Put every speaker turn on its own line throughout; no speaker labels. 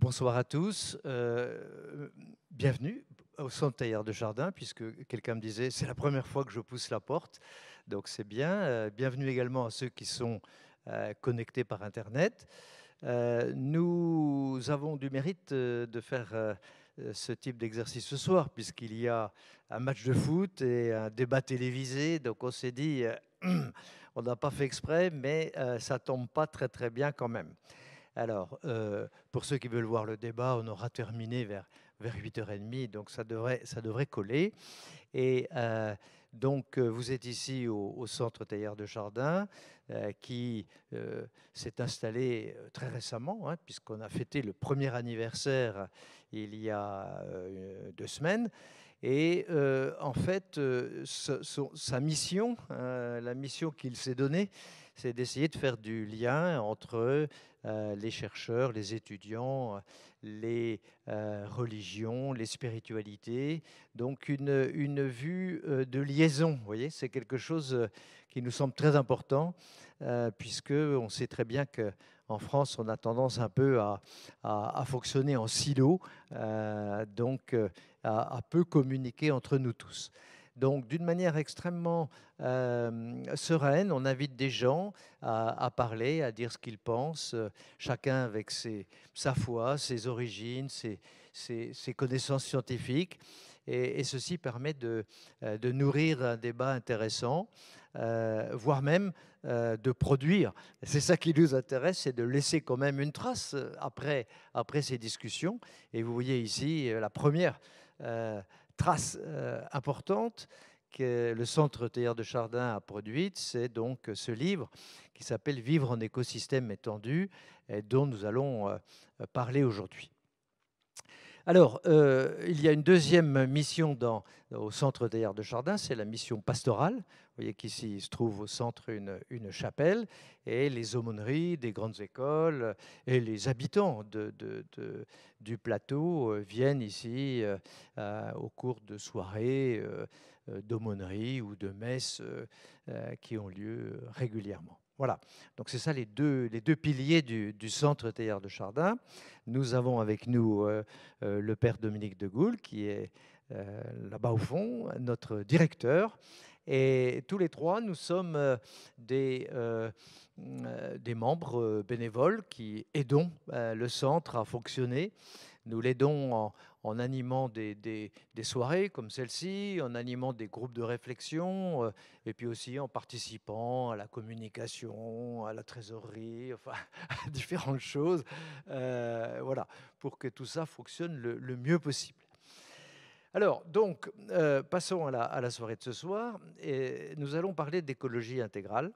Bonsoir à tous. Bienvenue au Centre Teilhard de Chardin, puisque quelqu'un me disait c'est la première fois que je pousse la porte, donc c'est bien. Bienvenue également à ceux qui sont connectés par Internet. Nous avons du mérite de faire ce type d'exercice ce soir, puisqu'il y a un match de foot et un débat télévisé, donc on s'est dit on n'a pas fait exprès, mais ça tombe pas très bien quand même. Alors, pour ceux qui veulent voir le débat, on aura terminé vers 8h30, donc ça devrait coller. Et donc, vous êtes ici au Centre Teilhard de Chardin, qui s'est installé très récemment, hein, puisqu'on a fêté le premier anniversaire il y a 2 semaines. Et en fait, sa mission, la mission qu'il s'est donnée, c'est d'essayer de faire du lien entre les chercheurs, les étudiants, les religions, les spiritualités. Donc une vue de liaison, vous voyez, c'est quelque chose qui nous semble très important, puisque on sait très bien qu'en France, on a tendance un peu à fonctionner en silo, donc à peu communiquer entre nous tous. Donc, d'une manière extrêmement sereine, on invite des gens à parler, à dire ce qu'ils pensent, chacun avec sa foi, ses origines, ses connaissances scientifiques. Et ceci permet de nourrir un débat intéressant, voire même de produire. C'est ça qui nous intéresse, c'est de laisser quand même une trace après ces discussions. Et vous voyez ici la première trace importante que le Centre Teilhard de Chardin a produite, c'est donc ce livre qui s'appelle Vivre en écosystème étendu, et dont nous allons parler aujourd'hui. Alors, il y a une deuxième mission au Centre Teilhard de Chardin, c'est la mission pastorale. Vous voyez qu'ici, il se trouve au centre une chapelle, et les aumôneries des grandes écoles et les habitants du plateau viennent ici au cours de soirées d'aumônerie ou de messes qui ont lieu régulièrement. Voilà, donc c'est ça les deux piliers du Centre Teilhard de Chardin. Nous avons avec nous le père Dominique de Goul, qui est là-bas au fond, notre directeur. Et tous les trois, nous sommes des membres bénévoles qui aidons le centre à fonctionner. Nous l'aidons en animant des soirées comme celle-ci, en animant des groupes de réflexion, et puis aussi en participant à la communication, à la trésorerie, enfin, à différentes choses, voilà, pour que tout ça fonctionne le mieux possible. Alors, donc, passons à la soirée de ce soir. Et nous allons parler d'écologie intégrale.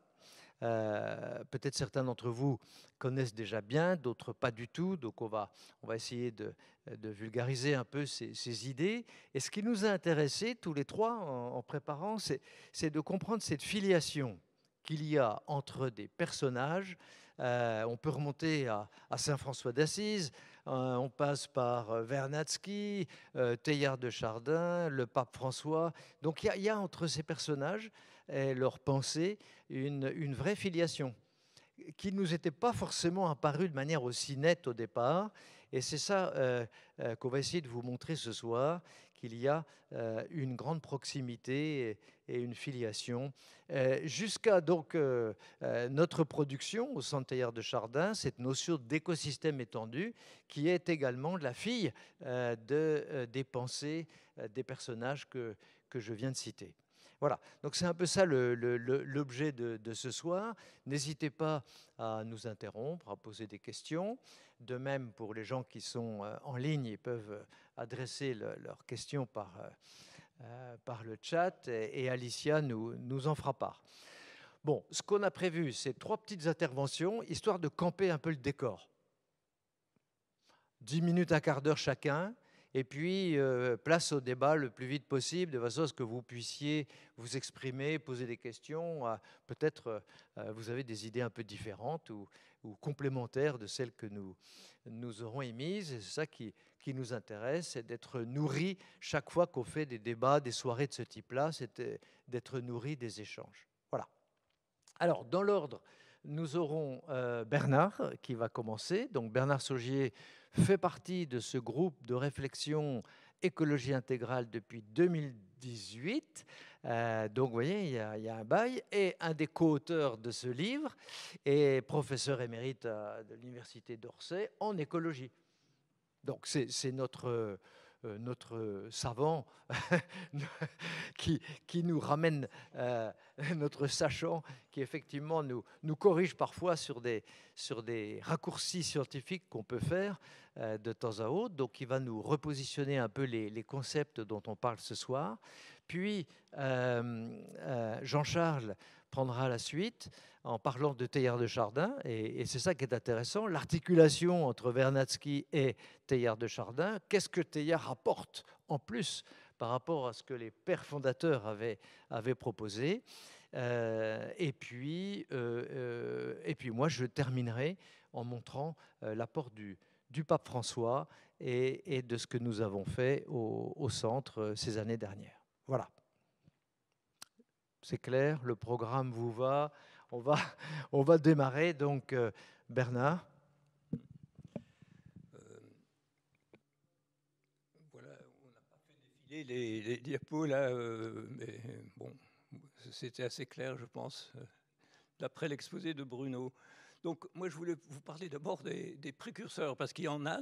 Peut-être certains d'entre vous connaissent déjà bien, d'autres pas du tout. Donc, on va essayer de vulgariser un peu ces idées. Et ce qui nous a intéressés, tous les trois, en préparant, c'est de comprendre cette filiation qu'il y a entre des personnages. On peut remonter à Saint François d'Assise, on passe par Vernadsky, Teilhard de Chardin, le pape François. Donc il y a entre ces personnages et leurs pensées une vraie filiation qui ne nous était pas forcément apparue de manière aussi nette au départ. Et c'est ça qu'on va essayer de vous montrer ce soir, qu'il y a une grande proximité et une filiation. Jusqu'à donc notre production au Centre Teilhard de Chardin, cette notion d'écosystème étendu, qui est également la fille des pensées des personnages que je viens de citer. Voilà, donc c'est un peu ça l'objet de ce soir. N'hésitez pas à nous interrompre, à poser des questions. De même, pour les gens qui sont en ligne, ils peuvent adresser leurs questions par le chat, et Alicia nous en fera part. Bon, ce qu'on a prévu, c'est 3 petites interventions, histoire de camper un peu le décor. 10 minutes, un quart d'heure chacun. Et puis, place au débat le plus vite possible, de façon à ce que vous puissiez vous exprimer, poser des questions. Peut-être vous avez des idées un peu différentes ou complémentaires de celles que nous aurons émises. Et c'est ça qui nous intéresse, c'est d'être nourri chaque fois qu'on fait des débats, des soirées de ce type-là, c'est d'être nourri des échanges. Voilà. Alors, dans l'ordre nous aurons Bernard qui va commencer. Donc Bernard Saugier fait partie de ce groupe de réflexion écologie intégrale depuis 2018. Donc vous voyez, il y a un bail. Et un des co-auteurs de ce livre est professeur émérite de l'Université d'Orsay en écologie. Donc c'est notre savant qui nous ramène, notre sachant, qui effectivement nous corrige parfois sur des raccourcis scientifiques qu'on peut faire de temps à autre. Donc il va nous repositionner un peu les concepts dont on parle ce soir. Puis Jean-Charles prendra la suite en parlant de Teilhard de Chardin, et c'est ça qui est intéressant, l'articulation entre Vernadsky et Teilhard de Chardin. Qu'est-ce que Teilhard apporte en plus par rapport à ce que les pères fondateurs avaient proposé? Et puis moi, je terminerai en montrant l'apport du pape François et de ce que nous avons fait au centre ces années dernières. Voilà. C'est clair, le programme vous va. On va démarrer. Donc, Bernard.
Voilà, on n'a pas fait défiler les diapos là, mais bon, c'était assez clair, je pense, d'après l'exposé de Bruno. Donc, moi, je voulais vous parler d'abord des précurseurs, parce qu'il y en a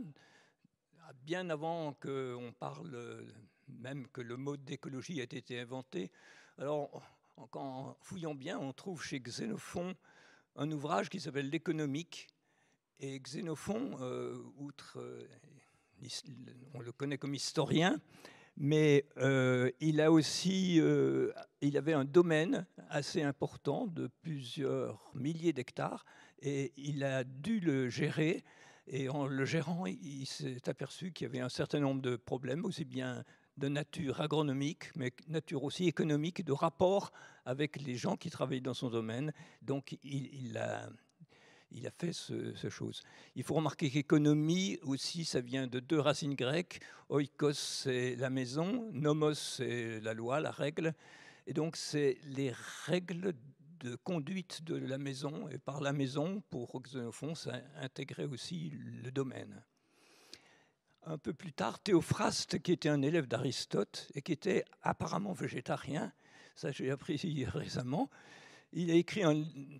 bien avant qu'on parle même que le mot d'écologie ait été inventé. Alors, en fouillant bien, on trouve chez Xénophon un ouvrage qui s'appelle L'Économique. Et Xénophon, outre, on le connaît comme historien, mais il a aussi, il avait un domaine assez important de plusieurs milliers d'hectares, et il a dû le gérer. Et en le gérant, il s'est aperçu qu'il y avait un certain nombre de problèmes, aussi bien de nature agronomique, mais nature aussi économique, de rapport avec les gens qui travaillent dans son domaine. Donc, il a fait ce chose. Il faut remarquer qu'économie aussi, ça vient de deux racines grecques. Oikos, c'est la maison. Nomos, c'est la loi, la règle. Et donc, c'est les règles de conduite de la maison. Et par la maison, pour Xénophon, ça intégrait aussi le domaine. Un peu plus tard, Théophraste, qui était un élève d'Aristote et qui était apparemment végétarien, ça j'ai appris récemment, il a écrit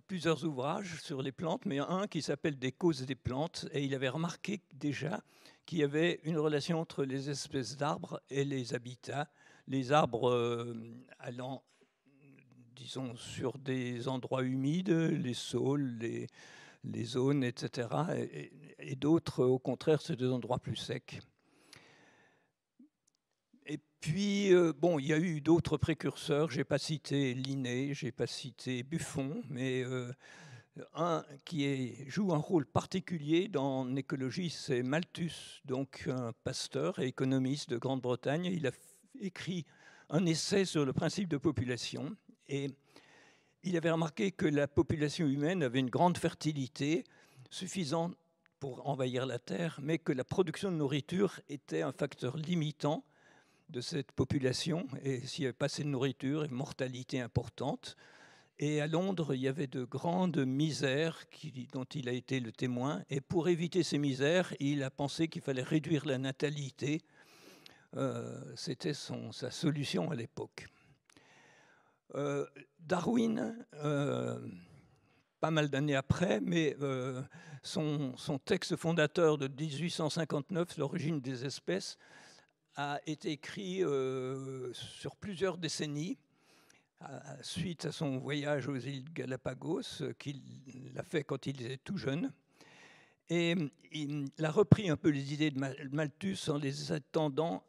plusieurs ouvrages sur les plantes, mais un qui s'appelle Des causes des plantes, et il avait remarqué déjà qu'il y avait une relation entre les espèces d'arbres et les habitats. Les arbres allant, disons, sur des endroits humides, les saules, les zones, etc., et d'autres, au contraire, c'est des endroits plus secs. Et puis, bon, il y a eu d'autres précurseurs. Je n'ai pas cité Linné, je n'ai pas cité Buffon, mais un qui joue un rôle particulier dans l'écologie, c'est Malthus, donc un pasteur et économiste de Grande-Bretagne. Il a écrit un essai sur le principe de population, et il avait remarqué que la population humaine avait une grande fertilité, suffisante pour envahir la Terre, mais que la production de nourriture était un facteur limitant de cette population, et s'il n'y avait pas assez de nourriture, une mortalité importante. Et à Londres, il y avait de grandes misères dont il a été le témoin, et pour éviter ces misères, il a pensé qu'il fallait réduire la natalité. C'était sa solution à l'époque. Darwin, pas mal d'années après, mais son texte fondateur de 1859, L'origine des espèces, a été écrit sur plusieurs décennies, suite à son voyage aux îles Galapagos, qu'il a fait quand il était tout jeune. Et il a repris un peu les idées de Malthus en les attendant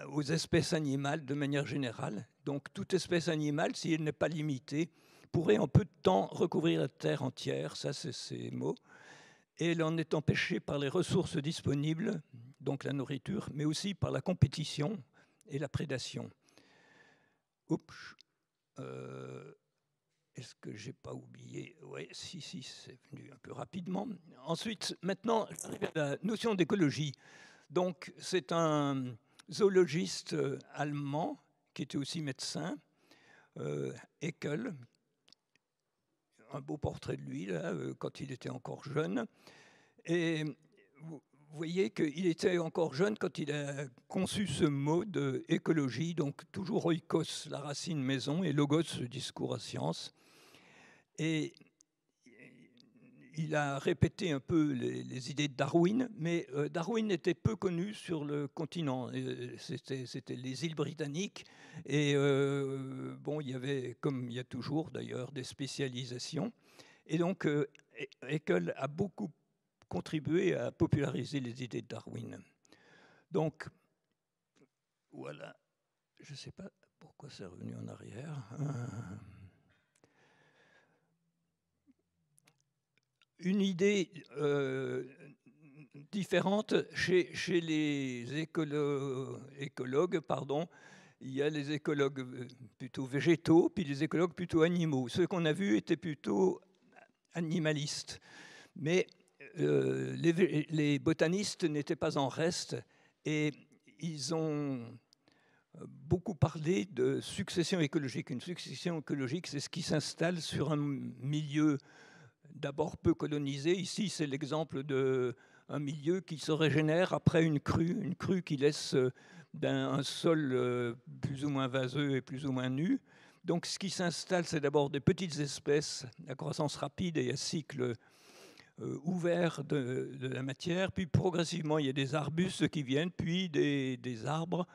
aux espèces animales de manière générale. Donc toute espèce animale, si elle n'est pas limitée, pourrait en peu de temps recouvrir la Terre entière, ça c'est ses mots, et elle en est empêchée par les ressources disponibles, donc la nourriture, mais aussi par la compétition et la prédation. Oups. Est-ce que je n'ai pas oublié? Oui, si, c'est venu un peu rapidement. Ensuite, maintenant, j'arrive à la notion d'écologie. Donc, c'est un zoologiste allemand qui était aussi médecin, Haeckel, un beau portrait de lui, là, quand il était encore jeune. Et vous voyez qu'il était encore jeune quand il a conçu ce mot de écologie, donc toujours oikos, la racine maison, et logos, le discours à science. Et il a répété un peu les idées de Darwin, mais Darwin était peu connu sur le continent. C'était les îles britanniques. Et bon, il y avait, comme il y a toujours d'ailleurs, des spécialisations. Et donc, Haeckel a beaucoup contribué à populariser les idées de Darwin. Donc, voilà. Je ne sais pas pourquoi c'est revenu en arrière. Une idée différente chez les écologues, pardon. Il y a les écologues plutôt végétaux, puis les écologues plutôt animaux. Ceux qu'on a vus étaient plutôt animalistes. Mais les botanistes n'étaient pas en reste et ils ont beaucoup parlé de succession écologique. Une succession écologique, c'est ce qui s'installe sur un milieu d'abord peu colonisé. Ici, c'est l'exemple d'un milieu qui se régénère après une crue qui laisse un sol plus ou moins vaseux et plus ou moins nu. Donc ce qui s'installe, c'est d'abord des petites espèces à croissance rapide et à cycle ouvert de la matière, puis progressivement il y a des arbustes qui viennent, puis des arbres,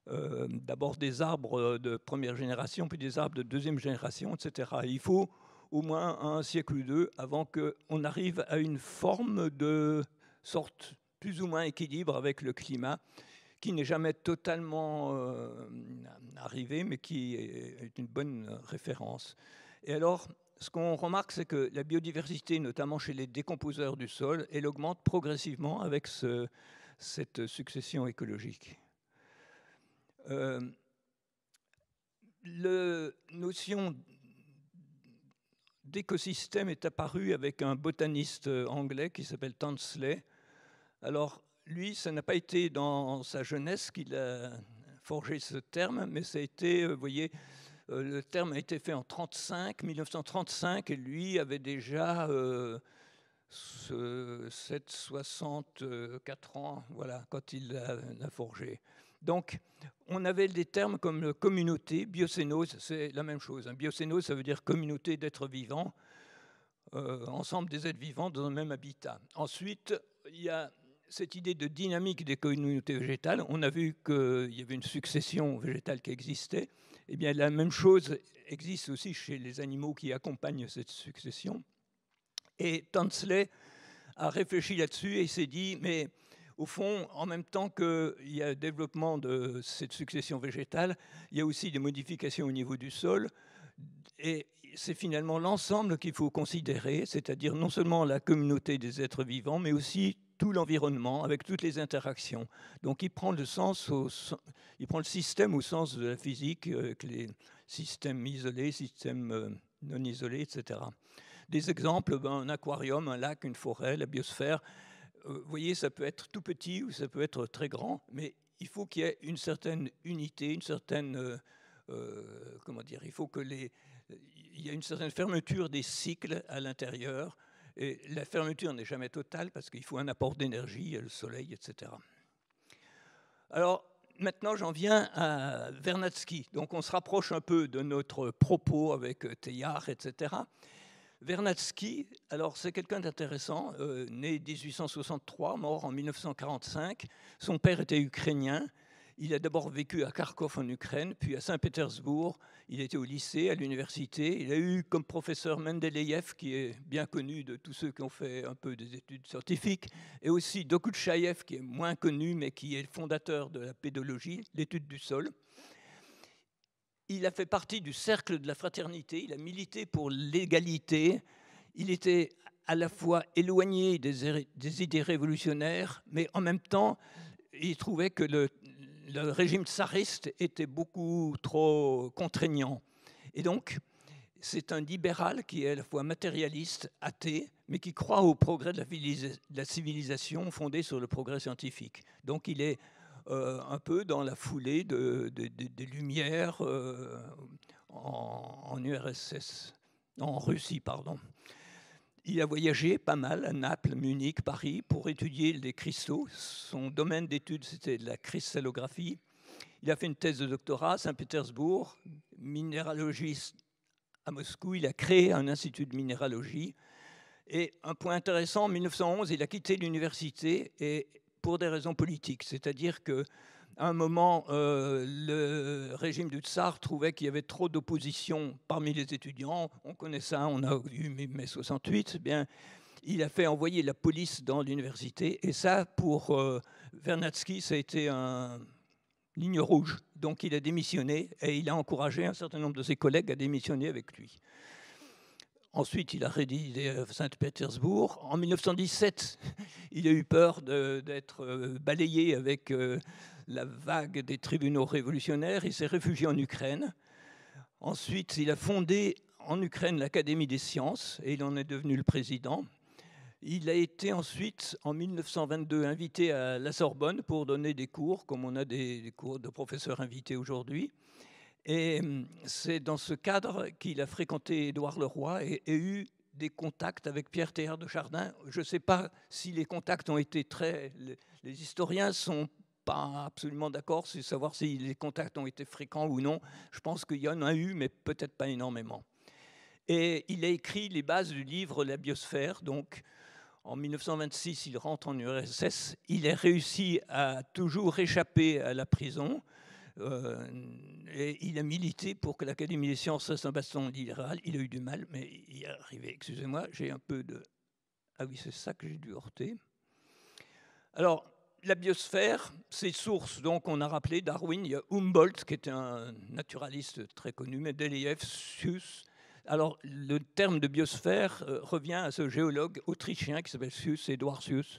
d'abord des arbres de première génération, puis des arbres de deuxième génération, etc. Et il faut au moins un siècle ou deux avant qu'on arrive à une forme de sorte plus ou moins équilibre avec le climat, qui n'est jamais totalement arrivé, mais qui est une bonne référence. Et alors, ce qu'on remarque, c'est que la biodiversité, notamment chez les décomposeurs du sol, elle augmente progressivement avec cette succession écologique. La notion d'écosystème est apparue avec un botaniste anglais qui s'appelle Tansley. Alors, lui, ça n'a pas été dans sa jeunesse qu'il a forgé ce terme, mais ça a été, vous voyez, le terme a été fait en 1935, et lui avait déjà 64 ans, voilà, quand il l'a forgé. Donc, on avait des termes comme communauté, biocénose, c'est la même chose. Biocénose, ça veut dire communauté d'êtres vivants, ensemble des êtres vivants dans un même habitat. Ensuite, il y a cette idée de dynamique des communautés végétales. On a vu qu'il y avait une succession végétale qui existait. Eh bien, la même chose existe aussi chez les animaux qui accompagnent cette succession. Et Tansley a réfléchi là-dessus et s'est dit, mais au fond, en même temps qu'il y a le développement de cette succession végétale, il y a aussi des modifications au niveau du sol. Et c'est finalement l'ensemble qu'il faut considérer, c'est-à-dire non seulement la communauté des êtres vivants, mais aussi tout l'environnement avec toutes les interactions. Donc il prend le système au sens de la physique, avec les systèmes isolés, systèmes non isolés, etc. Des exemples, un aquarium, un lac, une forêt, la biosphère. Vous voyez, ça peut être tout petit ou ça peut être très grand, mais il faut qu'il y ait une certaine unité, une certaine, comment dire, il faut il y ait une certaine fermeture des cycles à l'intérieur. Et la fermeture n'est jamais totale parce qu'il faut un apport d'énergie, le soleil, etc. Alors, maintenant, j'en viens à Vernadsky. Donc, on se rapproche un peu de notre propos avec Teilhard, etc. Vernadsky, alors c'est quelqu'un d'intéressant, né 1863, mort en 1945. Son père était ukrainien. Il a d'abord vécu à Kharkov en Ukraine, puis à Saint-Pétersbourg. Il était au lycée, à l'université. Il a eu comme professeur Mendeleïev, qui est bien connu de tous ceux qui ont fait un peu des études scientifiques, et aussi Dokuchaïev, qui est moins connu, mais qui est le fondateur de la pédologie, l'étude du sol. Il a fait partie du cercle de la fraternité, il a milité pour l'égalité. Il était à la fois éloigné des idées révolutionnaires, mais en même temps, il trouvait que le régime tsariste était beaucoup trop contraignant. Et donc, c'est un libéral qui est à la fois matérialiste, athée, mais qui croit au progrès de la civilisation fondée sur le progrès scientifique. Donc, il est un peu dans la foulée des Lumières en URSS. en Russie, pardon. Il a voyagé pas mal à Naples, Munich, Paris pour étudier les cristaux. Son domaine d'étude, c'était la cristallographie. Il a fait une thèse de doctorat à Saint-Pétersbourg, minéralogiste à Moscou. Il a créé un institut de minéralogie. Et un point intéressant, en 1911, il a quitté l'université et pour des raisons politiques. C'est-à-dire qu'à un moment, le régime du tsar trouvait qu'il y avait trop d'opposition parmi les étudiants. On connaît ça, on a eu mai 68. Eh bien, il a fait envoyer la police dans l'université. Et ça, pour Vernadsky, ça a été une ligne rouge. Donc il a démissionné et il a encouragé un certain nombre de ses collègues à démissionner avec lui. Ensuite, il a résidé à Saint-Pétersbourg. En 1917, il a eu peur d'être balayé avec la vague des tribunaux révolutionnaires. Il s'est réfugié en Ukraine. Ensuite, il a fondé en Ukraine l'Académie des sciences et il en est devenu le président. Il a été ensuite, en 1922, invité à la Sorbonne pour donner des cours, comme on a des cours de professeurs invités aujourd'hui. Et c'est dans ce cadre qu'il a fréquenté Édouard Leroy et eu des contacts avec Pierre Teilhard de Chardin. Je ne sais pas si les contacts ont été très... Les historiens ne sont pas absolument d'accord sur savoir si les contacts ont été fréquents ou non. Je pense qu'il y en a eu, mais peut-être pas énormément. Et il a écrit les bases du livre La biosphère. Donc, en 1926, il rentre en URSS. Il a réussi à toujours échapper à la prison. Et il a milité pour que l'Académie des sciences reste un bastion libéral. Il a eu du mal, mais il est arrivé. Excusez-moi, j'ai un peu de... Ah oui, c'est ça que j'ai dû heurter. Alors, la biosphère, ses sources, donc on a rappelé Darwin, il y a Humboldt, qui était un naturaliste très connu, Mendeleïev, Suess. Alors, le terme de biosphère revient à ce géologue autrichien qui s'appelle Suess, Édouard Suess,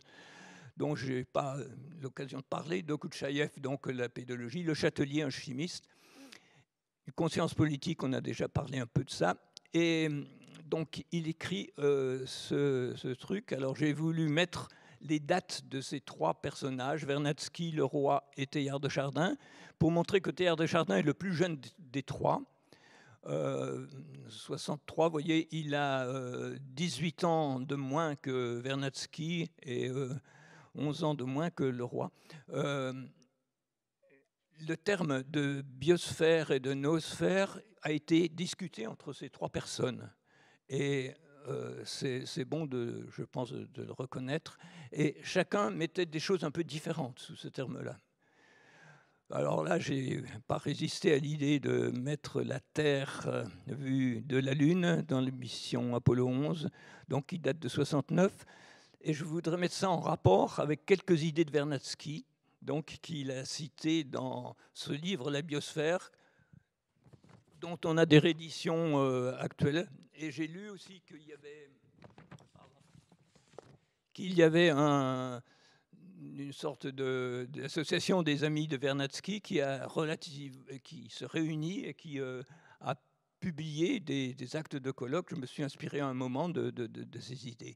dont je n'ai pas l'occasion de parler, Dokuchaïev, donc la pédologie, Le Châtelier, un chimiste, Conscience politique, on a déjà parlé un peu de ça, et donc il écrit ce truc. Alors j'ai voulu mettre les dates de ces trois personnages, Vernadsky, Leroy et Teilhard de Chardin, pour montrer que Teilhard de Chardin est le plus jeune des trois. 63, vous voyez, il a 18 ans de moins que Vernadsky et 11 ans de moins que Leroy. Le terme de biosphère et de noosphère a été discuté entre ces trois personnes. Et c'est bon, je pense, de le reconnaître. Et chacun mettait des choses un peu différentes sous ce terme-là. Alors là, je n'ai pas résisté à l'idée de mettre la Terre vue de la Lune dans l'émission Apollo 11, donc qui date de 69. Et je voudrais mettre ça en rapport avec quelques idées de Vernadsky, donc qu'il a cité dans ce livre La biosphère, dont on a des rééditions actuelles. Et j'ai lu aussi qu'il y avait une sorte d'association des amis de Vernadsky qui se réunit et qui a publié des actes de colloque. Je me suis inspiré à un moment de ces idées.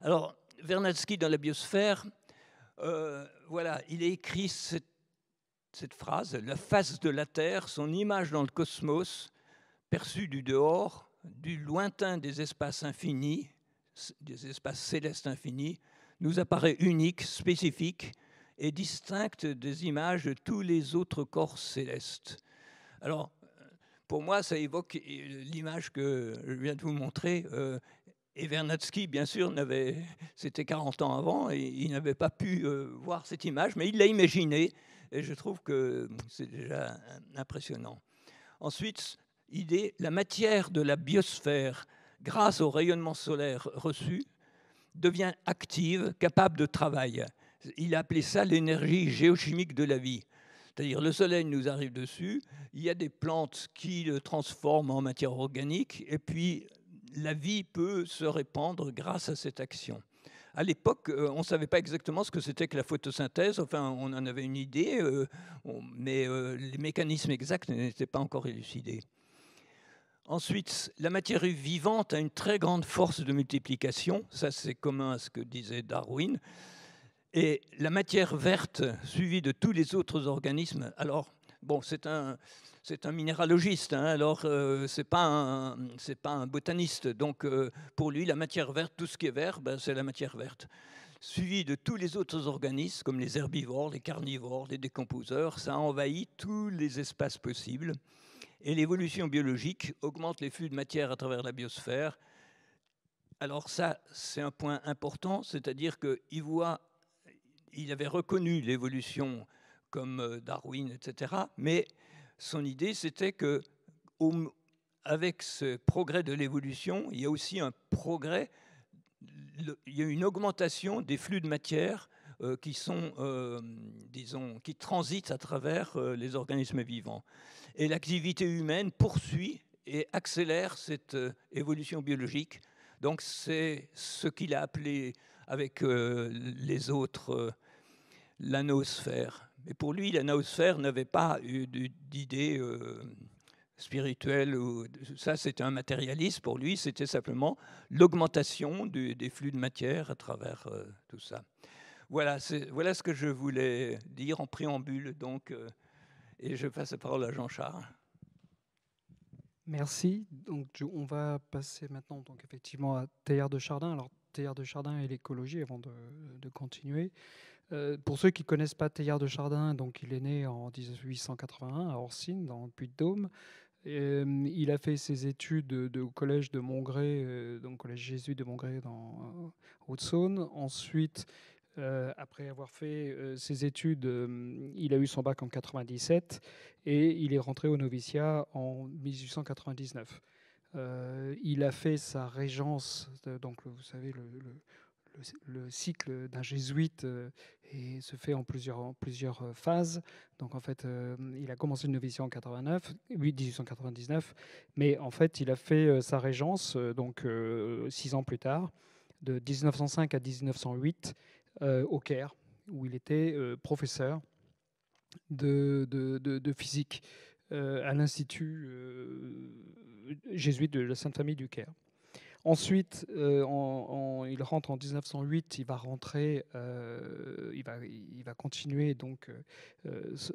Alors, Vernadsky dans La biosphère, voilà, il a écrit cette phrase, la face de la Terre, son image dans le cosmos, perçue du dehors, du lointain des espaces infinis, des espaces célestes infinis, nous apparaît unique, spécifique et distincte des images de tous les autres corps célestes. Alors, pour moi, ça évoque l'image que je viens de vous montrer. Et Vernadsky, bien sûr, c'était 40 ans avant et il n'avait pas pu voir cette image, mais il l'a imaginée et je trouve que c'est déjà impressionnant. Ensuite, la matière de la biosphère, grâce au rayonnement solaire reçu, devient active, capable de travail. Il a appelé ça l'énergie géochimique de la vie. C'est-à-dire le soleil nous arrive dessus, il y a des plantes qui le transforment en matière organique et puis la vie peut se répandre grâce à cette action. À l'époque, on ne savait pas exactement ce que c'était que la photosynthèse. Enfin, on en avait une idée, mais les mécanismes exacts n'étaient pas encore élucidés. Ensuite, la matière vivante a une très grande force de multiplication. Ça, c'est commun à ce que disait Darwin. Et la matière verte, suivie de tous les autres organismes. Alors, bon, c'est un c'est un minéralogiste, hein, alors c'est pas un botaniste. Donc pour lui, la matière verte, tout ce qui est vert, ben, c'est la matière verte. Suivi de tous les autres organismes, comme les herbivores, les carnivores, les décomposeurs, ça envahit tous les espaces possibles. Et l'évolution biologique augmente les flux de matière à travers la biosphère. Alors ça, c'est un point important, c'est-à-dire qu'il avait reconnu l'évolution comme Darwin, etc. Mais son idée, c'était que avec ce progrès de l'évolution, il y a aussi un progrès, il y a une augmentation des flux de matière qui sont, disons, qui transitent à travers les organismes vivants. Et l'activité humaine poursuit et accélère cette évolution biologique. Donc c'est ce qu'il a appelé avec les autres la noosphère. Mais pour lui, la noosphère n'avait pas eu d'idée spirituelle. Ça, c'était un matérialiste. Pour lui, c'était simplement l'augmentation des flux de matière à travers tout ça. Voilà ce que je voulais dire en préambule. Donc, et je passe la parole à Jean-Charles.
Merci. Donc, on va passer maintenant donc, effectivement à Teilhard de Chardin. Alors, Teilhard de Chardin et l'écologie, avant de continuer. Pour ceux qui ne connaissent pas Teilhard de Chardin, donc, il est né en 1881 à Orsine, dans le Puy-de-Dôme. Il a fait ses études au collège de Montgré, donc collège jésuite de Montgré dans Haute-Saône. Ensuite, après avoir fait ses études, il a eu son bac en 97 et il est rentré au noviciat en 1899. Il a fait sa régence, donc vous savez, le cycle d'un jésuite et se fait en plusieurs phases. Donc en fait, il a commencé le noviciat en 1899, mais en fait, il a fait sa régence donc 6 ans plus tard, de 1905 à 1908, au Caire, où il était professeur de physique à l'Institut jésuite de la Sainte Famille du Caire. Ensuite, il rentre en 1908, il va rentrer, il va continuer donc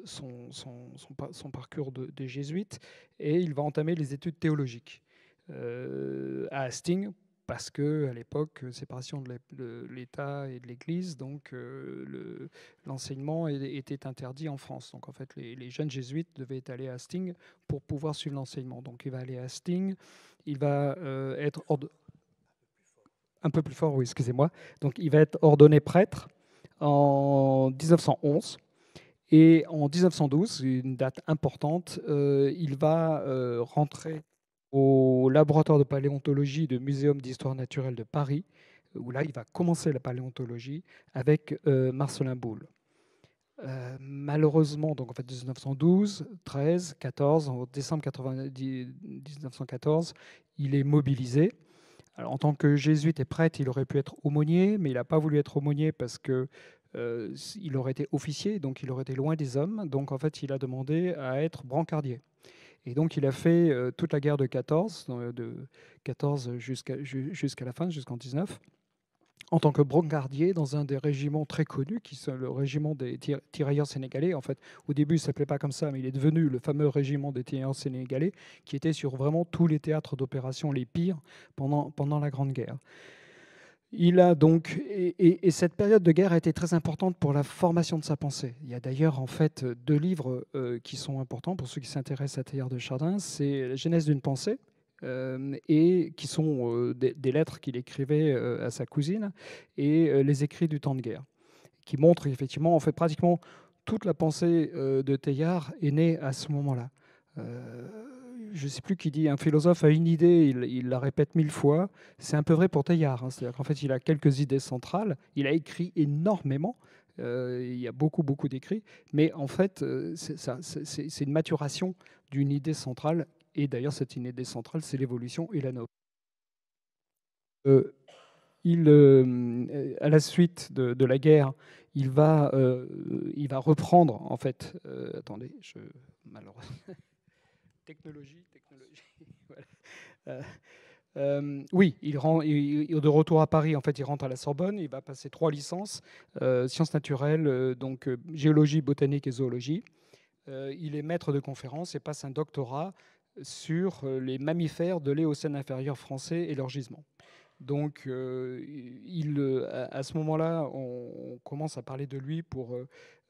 son parcours de jésuite et il va entamer les études théologiques à Hastings, parce qu'à l'époque, séparation de l'État et de l'Église, donc l'enseignement était interdit en France. Donc en fait, les jeunes jésuites devaient aller à Hastings pour pouvoir suivre l'enseignement. Donc il va aller à Hastings, il va être un peu plus fort, oui, excusez-moi. Donc il va être ordonné prêtre en 1911. Et en 1912, une date importante, il va rentrer au laboratoire de paléontologie du Muséum d'histoire naturelle de Paris, où là, il va commencer la paléontologie avec Marcellin Boule. Malheureusement, donc en fait 1912, 13, 14, en décembre 1914, il est mobilisé. Alors, en tant que jésuite et prêtre, il aurait pu être aumônier, mais il n'a pas voulu être aumônier parce que il aurait été officier, donc il aurait été loin des hommes. Donc en fait, il a demandé à être brancardier. Et donc, il a fait toute la guerre de 14, de 14 jusqu'à la fin, jusqu'en 19, en tant que brancardier dans un des régiments très connus, qui sont le régiment des tirailleurs sénégalais. En fait, au début, il ne s'appelait pas comme ça, mais il est devenu le fameux régiment des tirailleurs sénégalais, qui était sur vraiment tous les théâtres d'opération les pires pendant la Grande Guerre. Il a donc, et cette période de guerre a été très importante pour la formation de sa pensée. Il y a d'ailleurs en fait 2 livres qui sont importants pour ceux qui s'intéressent à Teilhard de Chardin. C'est La Genèse d'une pensée, et qui sont des lettres qu'il écrivait à sa cousine, et les écrits du temps de guerre, qui montrent effectivement, en fait, pratiquement toute la pensée de Teilhard est née à ce moment-là. Je ne sais plus qui dit, un philosophe a une idée, il la répète 1000 fois. C'est un peu vrai pour Teilhard. Hein. C'est-à-dire qu'en fait, il a quelques idées centrales. Il a écrit énormément. Il y a beaucoup d'écrits. Mais en fait, c'est une maturation d'une idée centrale. Et d'ailleurs, cette idée centrale, c'est l'évolution et la notion. À la suite de la guerre, il va reprendre, en fait... attendez, malheureusement... Technologie. Voilà. Oui, de retour à Paris, en fait, il rentre à la Sorbonne, il va passer 3 licences, sciences naturelles, donc géologie, botanique et zoologie. il est maître de conférence et passe un doctorat sur les mammifères de l'Éocène inférieur français et leurs gisements. Donc, à ce moment-là, on commence à parler de lui pour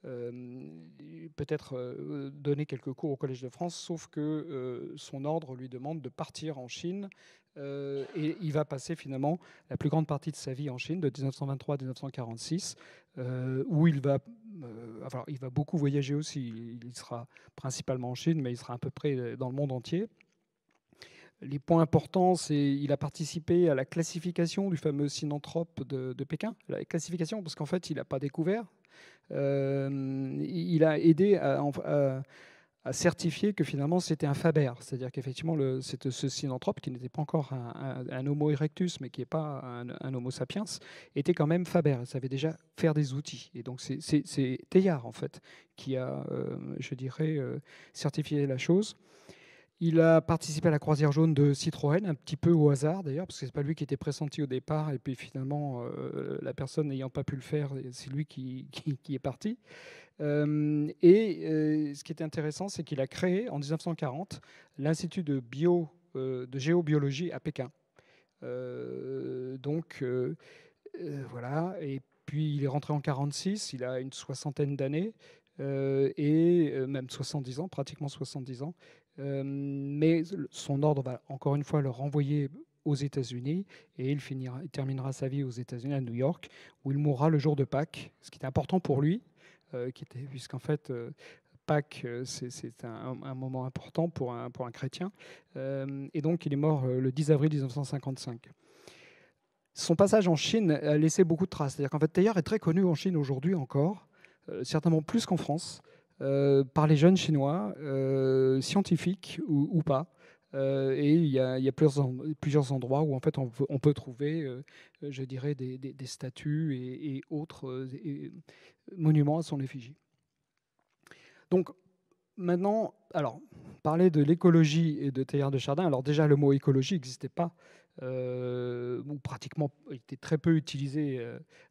peut-être donner quelques cours au Collège de France, sauf que son ordre lui demande de partir en Chine. Et il va passer finalement la plus grande partie de sa vie en Chine, de 1923 à 1946, où il va beaucoup voyager aussi. Il sera principalement en Chine, mais il sera à peu près dans le monde entier. Les points importants, c'est qu'il a participé à la classification du fameux synanthrope de Pékin. La classification, parce qu'en fait, il n'a pas découvert. Il a aidé à certifier que finalement c'était un faber, c'est-à-dire qu'effectivement ce synanthrope, qui n'était pas encore un Homo erectus, mais qui n'est pas un Homo sapiens, était quand même faber. Il savait déjà faire des outils. Et donc c'est Teilhard, en fait, qui a, je dirais, certifié la chose. Il a participé à la croisière jaune de Citroën, un petit peu au hasard d'ailleurs, parce que ce n'est pas lui qui était pressenti au départ, et puis finalement, la personne n'ayant pas pu le faire, c'est lui qui est parti. Ce qui était intéressant, c'est qu'il a créé en 1940 l'Institut de géobiologie à Pékin. Voilà, et puis il est rentré en 1946, il a une soixantaine d'années, et même 70 ans, pratiquement 70 ans. Mais son ordre va encore une fois le renvoyer aux États-Unis, et il terminera sa vie aux États-Unis, à New York, où il mourra le jour de Pâques, ce qui est important pour lui, puisqu'en fait, Pâques, c'est un moment important pour un chrétien. Et donc, il est mort le 10 avril 1955. Son passage en Chine a laissé beaucoup de traces. C'est-à-dire qu'en fait, Teilhard est très connu en Chine aujourd'hui encore, certainement plus qu'en France, par les jeunes Chinois, scientifiques ou pas. Et il y a plusieurs endroits où en fait on peut trouver, je dirais, des statues et autres monuments à son effigie. Donc maintenant, alors parler de l'écologie et de Teilhard de Chardin. Alors déjà, le mot écologie n'existait pas, ou pratiquement était très peu utilisé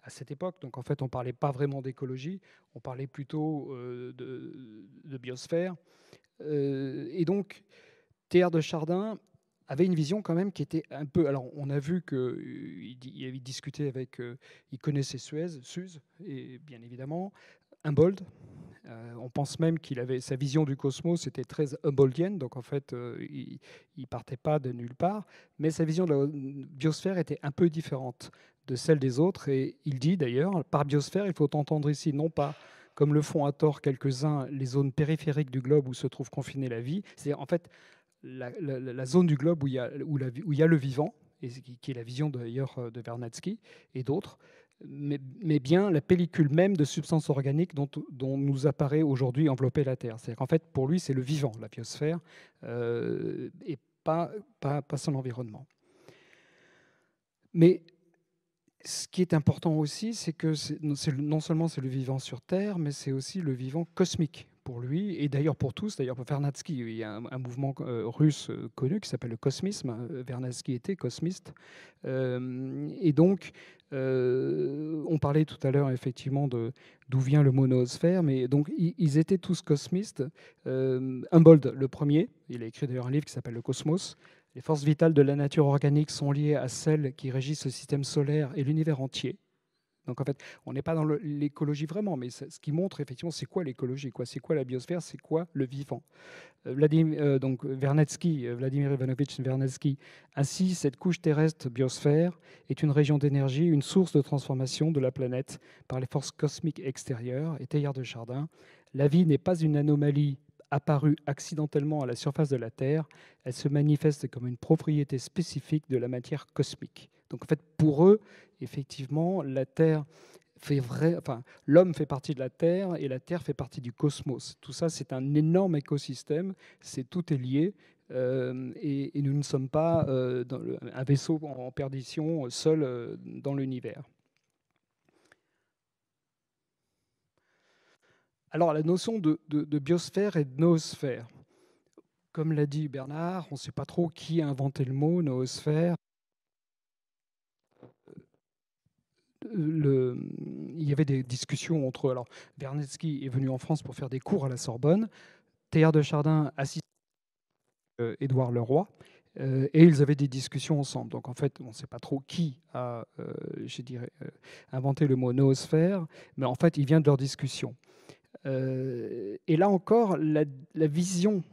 à cette époque. Donc en fait, on ne parlait pas vraiment d'écologie, on parlait plutôt de biosphère. Et donc, Teilhard de Chardin avait une vision quand même qui était un peu... Alors, on a vu qu'il avait discuté avec... il connaissait Suze, et bien évidemment, Humboldt. On pense même qu'il avait sa vision du cosmos était très humboldtienne, donc en fait, il ne partait pas de nulle part, mais sa vision de la biosphère était un peu différente de celle des autres, et il dit d'ailleurs, par biosphère, il faut entendre ici non pas, comme le font à tort quelques-uns, les zones périphériques du globe où se trouve confinée la vie, c'est-à-dire en fait la zone du globe où il y a le vivant, et qui est la vision d'ailleurs de Vernadsky et d'autres, mais bien la pellicule même de substances organiques dont nous apparaît aujourd'hui envelopper la Terre. C'est-à-dire qu'en fait, pour lui, c'est le vivant, la biosphère, et pas son environnement. Mais ce qui est important aussi, c'est que non seulement c'est le vivant sur Terre, mais c'est aussi le vivant cosmique pour lui, et d'ailleurs pour tous. D'ailleurs pour Vernadsky, il y a un mouvement russe connu qui s'appelle le cosmisme. Vernadsky était cosmiste. Et donc, on parlait tout à l'heure effectivement d'où vient le mot noosphère, mais donc ils étaient tous cosmistes. Humboldt, le premier, il a écrit d'ailleurs un livre qui s'appelle Le Cosmos. Les forces vitales de la nature organique sont liées à celles qui régissent le système solaire et l'univers entier. Donc en fait, on n'est pas dans l'écologie vraiment, mais ce qui montre effectivement c'est quoi l'écologie, c'est quoi la biosphère, c'est quoi le vivant. Donc Vladimir Ivanovitch Vernadsky, ainsi cette couche terrestre biosphère est une région d'énergie, une source de transformation de la planète par les forces cosmiques extérieures. Et Teilhard de Chardin, la vie n'est pas une anomalie apparue accidentellement à la surface de la Terre, elle se manifeste comme une propriété spécifique de la matière cosmique. Donc en fait, pour eux, effectivement, la Terre l'homme fait partie de la Terre et la Terre fait partie du cosmos. Tout ça, c'est un énorme écosystème, tout est lié, et nous ne sommes pas un vaisseau en perdition seul dans l'univers. Alors, la notion de biosphère et de noosphère. Comme l'a dit Bernard, on ne sait pas trop qui a inventé le mot noosphère. Il y avait des discussions entre... Alors, Vernadsky est venu en France pour faire des cours à la Sorbonne. Teilhard de Chardin assiste Édouard Leroy, et ils avaient des discussions ensemble. Donc en fait, on ne sait pas trop qui a, je dirais, inventé le mot noosphère, mais en fait, il vient de leur discussion. Et là encore, la vision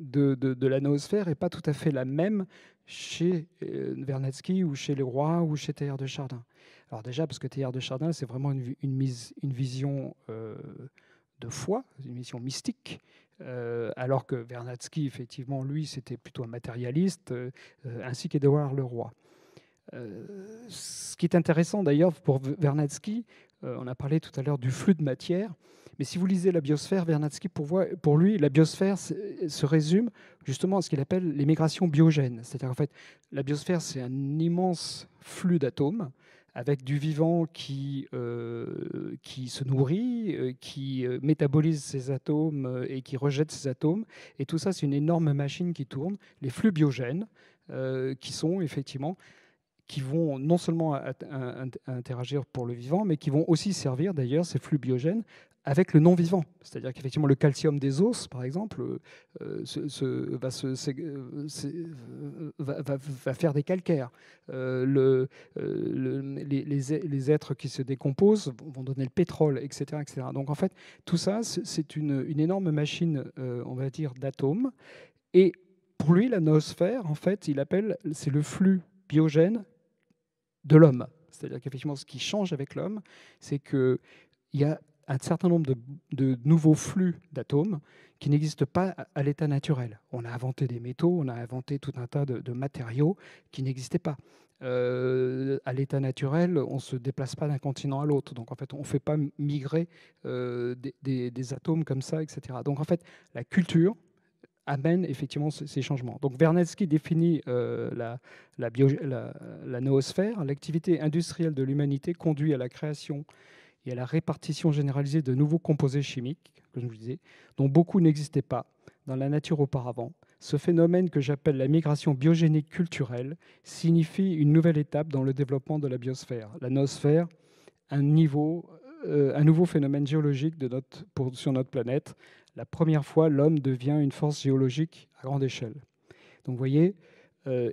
de la noosphère n'est pas tout à fait la même chez Vernadsky ou chez Leroy ou chez Teilhard de Chardin. Alors déjà, parce que Teilhard de Chardin, c'est vraiment une vision de foi, une vision mystique, alors que Vernadsky, effectivement, lui, c'était plutôt un matérialiste, ainsi qu'Édouard Leroy. Ce qui est intéressant d'ailleurs pour Vernadsky, on a parlé tout à l'heure du flux de matière, mais si vous lisez la biosphère, Vernadsky, pour lui, la biosphère se résume justement à ce qu'il appelle les migrations biogènes. C'est-à-dire en fait, la biosphère, c'est un immense flux d'atomes avec du vivant qui se nourrit, qui métabolise ces atomes et qui rejette ces atomes. Et tout ça, c'est une énorme machine qui tourne, les flux biogènes, qui sont effectivement qui vont non seulement interagir pour le vivant, mais qui vont aussi servir d'ailleurs, ces flux biogènes, avec le non-vivant. C'est-à-dire qu'effectivement, le calcium des os, par exemple, va faire des calcaires. Les êtres qui se décomposent vont donner le pétrole, etc., etc. Donc en fait, tout ça, c'est une énorme machine, on va dire, d'atomes. Et pour lui, la noosphère, en fait, c'est le flux biogène de l'homme. C'est-à-dire qu'effectivement, ce qui change avec l'homme, c'est qu'il y a un certain nombre de nouveaux flux d'atomes qui n'existent pas à l'état naturel. On a inventé des métaux, on a inventé tout un tas de matériaux qui n'existaient pas. À l'état naturel, on ne se déplace pas d'un continent à l'autre. Donc, en fait, on ne fait pas migrer des atomes comme ça, etc. Donc, en fait, la culture amène effectivement ces changements. Donc Vernadsky définit la noosphère. L'activité industrielle de l'humanité conduit à la création et à la répartition généralisée de nouveaux composés chimiques, comme je vous disais, dont beaucoup n'existaient pas dans la nature auparavant. Ce phénomène que j'appelle la migration biogénique culturelle signifie une nouvelle étape dans le développement de la biosphère. La noosphère, un nouveau phénomène géologique sur notre planète. La première fois, l'homme devient une force géologique à grande échelle. Donc vous voyez,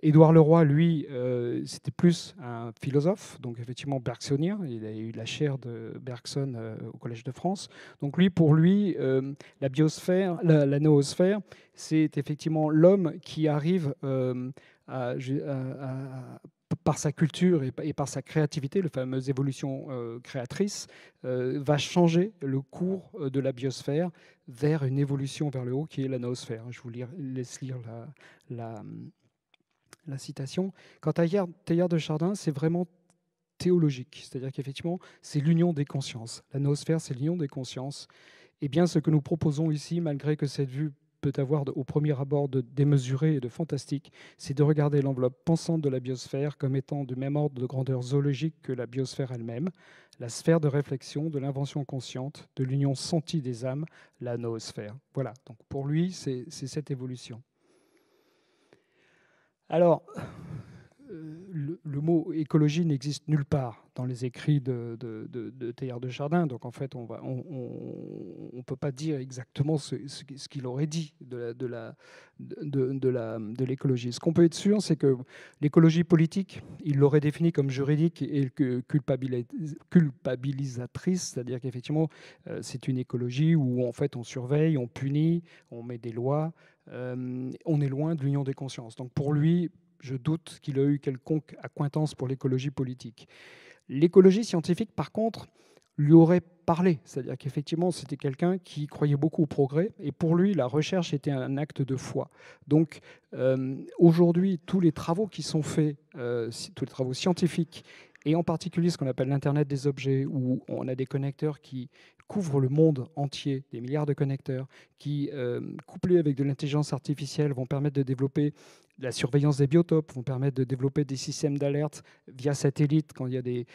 Édouard Leroy, lui, c'était plus un philosophe, donc effectivement bergsonien. Il a eu la chaire de Bergson au Collège de France. Donc lui, pour lui, la biosphère, la noosphère, c'est effectivement l'homme qui arrive par sa culture et par sa créativité, la fameuse évolution créatrice, va changer le cours de la biosphère vers une évolution vers le haut qui est la noosphère. Je vous laisse lire la citation. Quant à Teilhard de Chardin, c'est vraiment théologique, c'est-à-dire qu'effectivement, c'est l'union des consciences. La noosphère, c'est l'union des consciences. Et bien, ce que nous proposons ici, malgré que cette vue peut avoir au premier abord de démesuré et de fantastique, c'est de regarder l'enveloppe pensante de la biosphère comme étant du même ordre de grandeur zoologique que la biosphère elle-même, la sphère de réflexion, de l'invention consciente, de l'union sentie des âmes, la noosphère. Voilà, donc pour lui, c'est cette évolution. Alors, le mot écologie n'existe nulle part dans les écrits de Teilhard de Chardin. Donc en fait, on ne peut pas dire exactement ce qu'il aurait dit de l'écologie. Ce qu'on peut être sûr, c'est que l'écologie politique, il l'aurait définie comme juridique et culpabilisatrice, c'est-à-dire qu'effectivement, c'est une écologie où en fait on surveille, on punit, on met des lois. On est loin de l'union des consciences. Donc pour lui, je doute qu'il ait eu quelconque accointance pour l'écologie politique. L'écologie scientifique, par contre, lui aurait parlé. C'est-à-dire qu'effectivement, c'était quelqu'un qui croyait beaucoup au progrès. Et pour lui, la recherche était un acte de foi. Donc aujourd'hui, tous les travaux qui sont faits, tous les travaux scientifiques, et en particulier ce qu'on appelle l'Internet des objets, où on a des connecteurs qui couvrent le monde entier, des milliards de connecteurs, qui, couplés avec de l'intelligence artificielle, vont permettre de développer la surveillance des biotopes, vont permettre de développer des systèmes d'alerte via satellite quand il y a des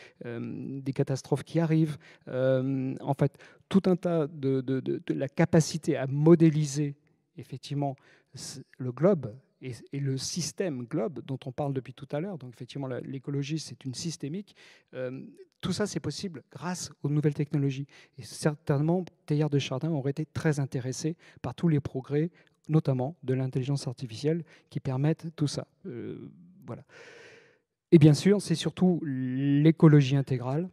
catastrophes qui arrivent. En fait, tout un tas de la capacité à modéliser effectivement le globe et le système globe dont on parle depuis tout à l'heure, donc effectivement l'écologie c'est une systémique, tout ça c'est possible grâce aux nouvelles technologies. Et certainement, Teilhard de Chardin aurait été très intéressé par tous les progrès, notamment de l'intelligence artificielle, qui permettent tout ça. Voilà. Et bien sûr, c'est surtout l'écologie intégrale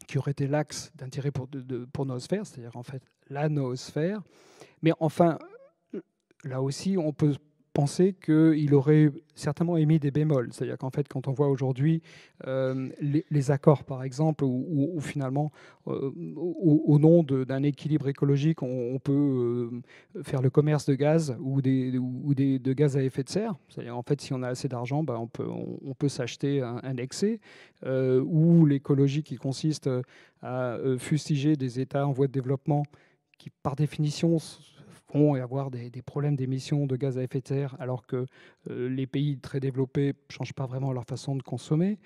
qui aurait été l'axe d'intérêt pour Noosphère, c'est-à-dire en fait la noosphère. Mais enfin, là aussi, on peut penser qu'il aurait certainement émis des bémols. C'est-à-dire qu'en fait, quand on voit aujourd'hui les accords, par exemple, où finalement, au nom d'un équilibre écologique, on peut faire le commerce de gaz ou de gaz à effet de serre. C'est-à-dire, en fait, si on a assez d'argent, ben, on peut s'acheter un excès, ou l'écologie qui consiste à fustiger des États en voie de développement qui, par définition, vont avoir des problèmes d'émissions de gaz à effet de serre, alors que les pays très développés ne changent pas vraiment leur façon de consommer.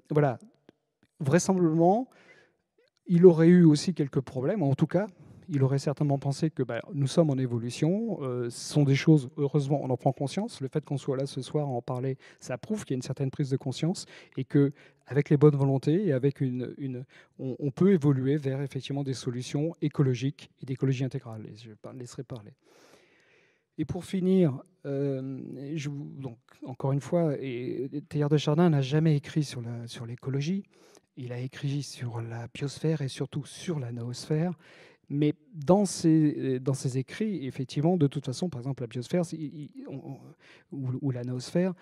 Voilà. Vraisemblablement, il aurait eu aussi quelques problèmes. En tout cas, il aurait certainement pensé que nous sommes en évolution. Ce sont des choses, heureusement, on en prend conscience. Le fait qu'on soit là ce soir à en parler, ça prouve qu'il y a une certaine prise de conscience et qu'avec les bonnes volontés et avec on peut évoluer vers effectivement des solutions écologiques et d'écologie intégrale. Et je laisserai parler. Et pour finir, donc, encore une fois, Teilhard de Chardin n'a jamais écrit sur l'écologie. Il a écrit sur la biosphère et surtout sur la noosphère. Mais dans ses écrits, effectivement, de toute façon, par exemple, la biosphère ou la noosphère,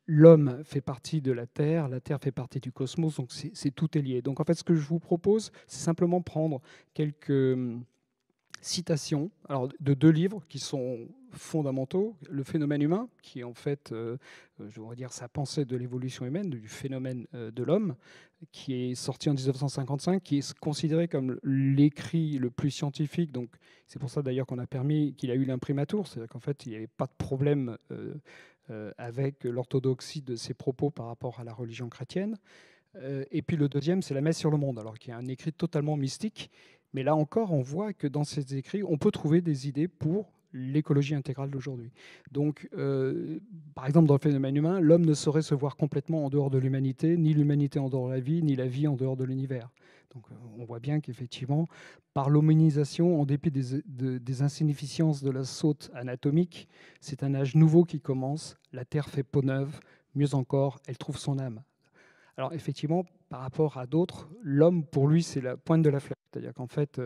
l'homme fait partie de la Terre fait partie du cosmos, donc tout est lié. Donc en fait, ce que je vous propose, c'est simplement prendre quelques citations de 2 livres qui sont fondamentaux. Le phénomène humain, qui est en fait, je voudrais dire, sa pensée de l'évolution humaine, du phénomène de l'homme, qui est sorti en 1955, qui est considéré comme l'écrit le plus scientifique. Donc c'est pour ça d'ailleurs qu'on a permis qu'il a eu l'imprimatur, c'est-à-dire qu'en fait il n'y avait pas de problème avec l'orthodoxie de ses propos par rapport à la religion chrétienne. Et puis le deuxième, c'est La Messe sur le monde, alors qui est un écrit totalement mystique. Mais là encore, on voit que dans ces écrits, on peut trouver des idées pour l'écologie intégrale d'aujourd'hui. Donc, par exemple, dans le phénomène humain, l'homme ne saurait se voir complètement en dehors de l'humanité, ni l'humanité en dehors de la vie, ni la vie en dehors de l'univers. Donc, on voit bien qu'effectivement, par l'hominisation, en dépit des insignifiances de la saute anatomique, c'est un âge nouveau qui commence. La Terre fait peau neuve. Mieux encore, elle trouve son âme. Alors effectivement, par rapport à d'autres, l'homme, pour lui, c'est la pointe de la flèche. C'est-à-dire qu'en fait,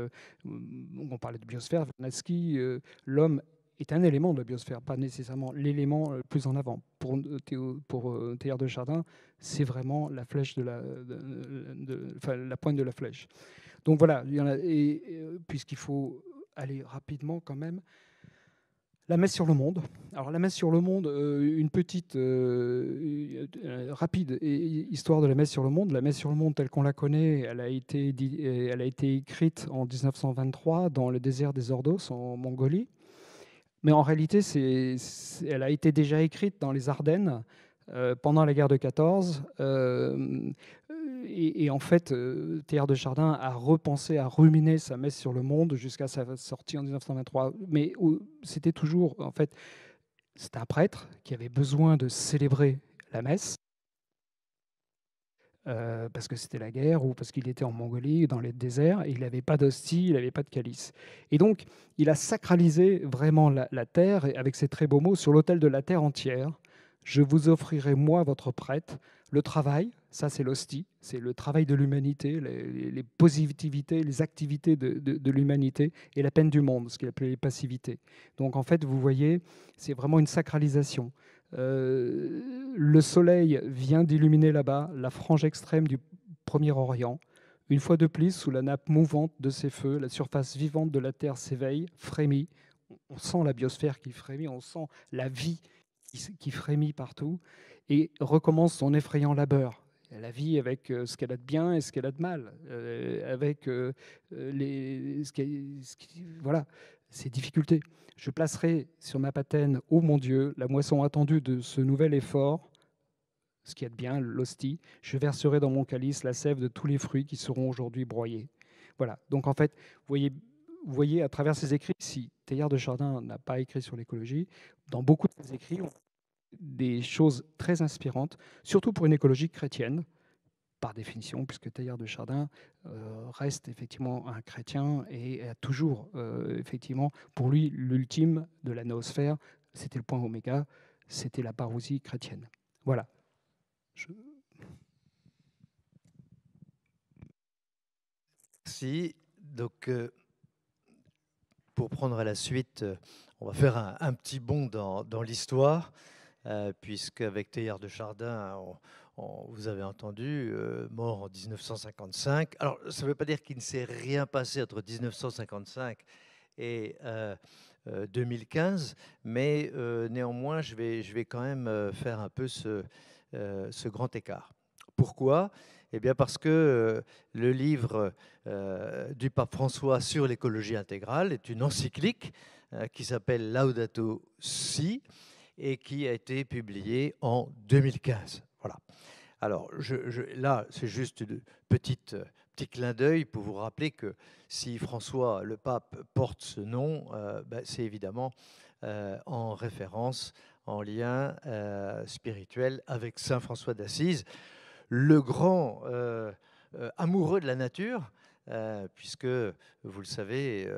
on parlait de biosphère, Vernadsky, l'homme est un élément de la biosphère, pas nécessairement l'élément le plus en avant. Pour Teilhard de Chardin, c'est vraiment la flèche la pointe de la flèche. Donc voilà, puisqu'il faut aller rapidement quand même. La Messe sur le monde. Alors la Messe sur le monde, une petite rapide histoire de la Messe sur le monde. La Messe sur le monde telle qu'on la connaît, elle a été écrite en 1923 dans le désert des Ordos en Mongolie. Mais en réalité, elle a été déjà écrite dans les Ardennes pendant la guerre de 14. Et en fait, Teilhard de Chardin a repensé, a ruminé sa Messe sur le monde jusqu'à sa sortie en 1923. Mais c'était toujours, en fait, c'était un prêtre qui avait besoin de célébrer la messe parce que c'était la guerre ou parce qu'il était en Mongolie, dans les déserts, et il n'avait pas d'hostie, il n'avait pas de calice. Et donc, il a sacralisé vraiment la terre, et avec ces très beaux mots, sur l'autel de la terre entière, je vous offrirai, moi, votre prêtre, le travail, ça c'est l'hostie, c'est le travail de l'humanité, les positivités, les activités de l'humanité, et la peine du monde, ce qu'il appelait les passivités. Donc en fait, vous voyez, c'est vraiment une sacralisation. Le soleil vient d'illuminer là-bas la frange extrême du Premier Orient. Une fois de plus, sous la nappe mouvante de ces feux, la surface vivante de la Terre s'éveille, frémit. On sent la biosphère qui frémit, on sent la vie qui frémit partout et recommence son effrayant labeur. La vie avec ce qu'elle a de bien et ce qu'elle a de mal, avec voilà, ses difficultés. Je placerai sur ma patène, ô mon Dieu, la moisson attendue de ce nouvel effort, ce qui est de bien, l'hostie. Je verserai dans mon calice la sève de tous les fruits qui seront aujourd'hui broyés. Voilà. Donc en fait, vous voyez, vous voyez à travers ses écrits, si Teilhard de Chardin n'a pas écrit sur l'écologie, dans beaucoup de ses écrits, on a des choses très inspirantes, surtout pour une écologie chrétienne, par définition, puisque Teilhard de Chardin reste effectivement un chrétien et a toujours, effectivement, pour lui, l'ultime de la noosphère, c'était le point oméga, c'était la parousie chrétienne. Voilà.
Merci. Donc, pour prendre la suite, on va faire un petit bond dans l'histoire, puisque avec Teilhard de Chardin, vous avez entendu, mort en 1955. Alors, ça ne veut pas dire qu'il ne s'est rien passé entre 1955 et 2015, mais néanmoins, je vais quand même faire un peu ce grand écart. Pourquoi ? Eh bien parce que le livre du pape François sur l'écologie intégrale est une encyclique qui s'appelle Laudato Si et qui a été publiée en 2015. Voilà. Alors là, c'est juste un petit clin d'œil pour vous rappeler que si François, le pape, porte ce nom, c'est évidemment en référence, en lien spirituel avec Saint François d'Assise, le grand amoureux de la nature, puisque, vous le savez,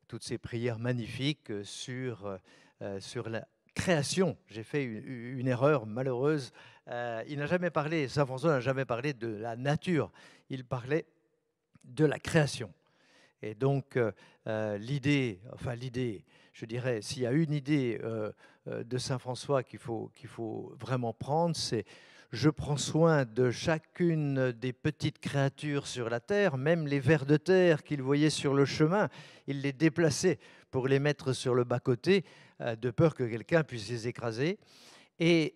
toutes ces prières magnifiques sur la création. J'ai fait une erreur malheureuse. Il n'a jamais parlé, Saint François n'a jamais parlé de la nature, il parlait de la création. Et donc, l'idée, je dirais, s'il y a une idée de Saint François qu'il faut vraiment prendre, c'est je prends soin de chacune des petites créatures sur la terre, même les vers de terre qu'il voyait sur le chemin, il les déplaçait pour les mettre sur le bas-côté, de peur que quelqu'un puisse les écraser. Et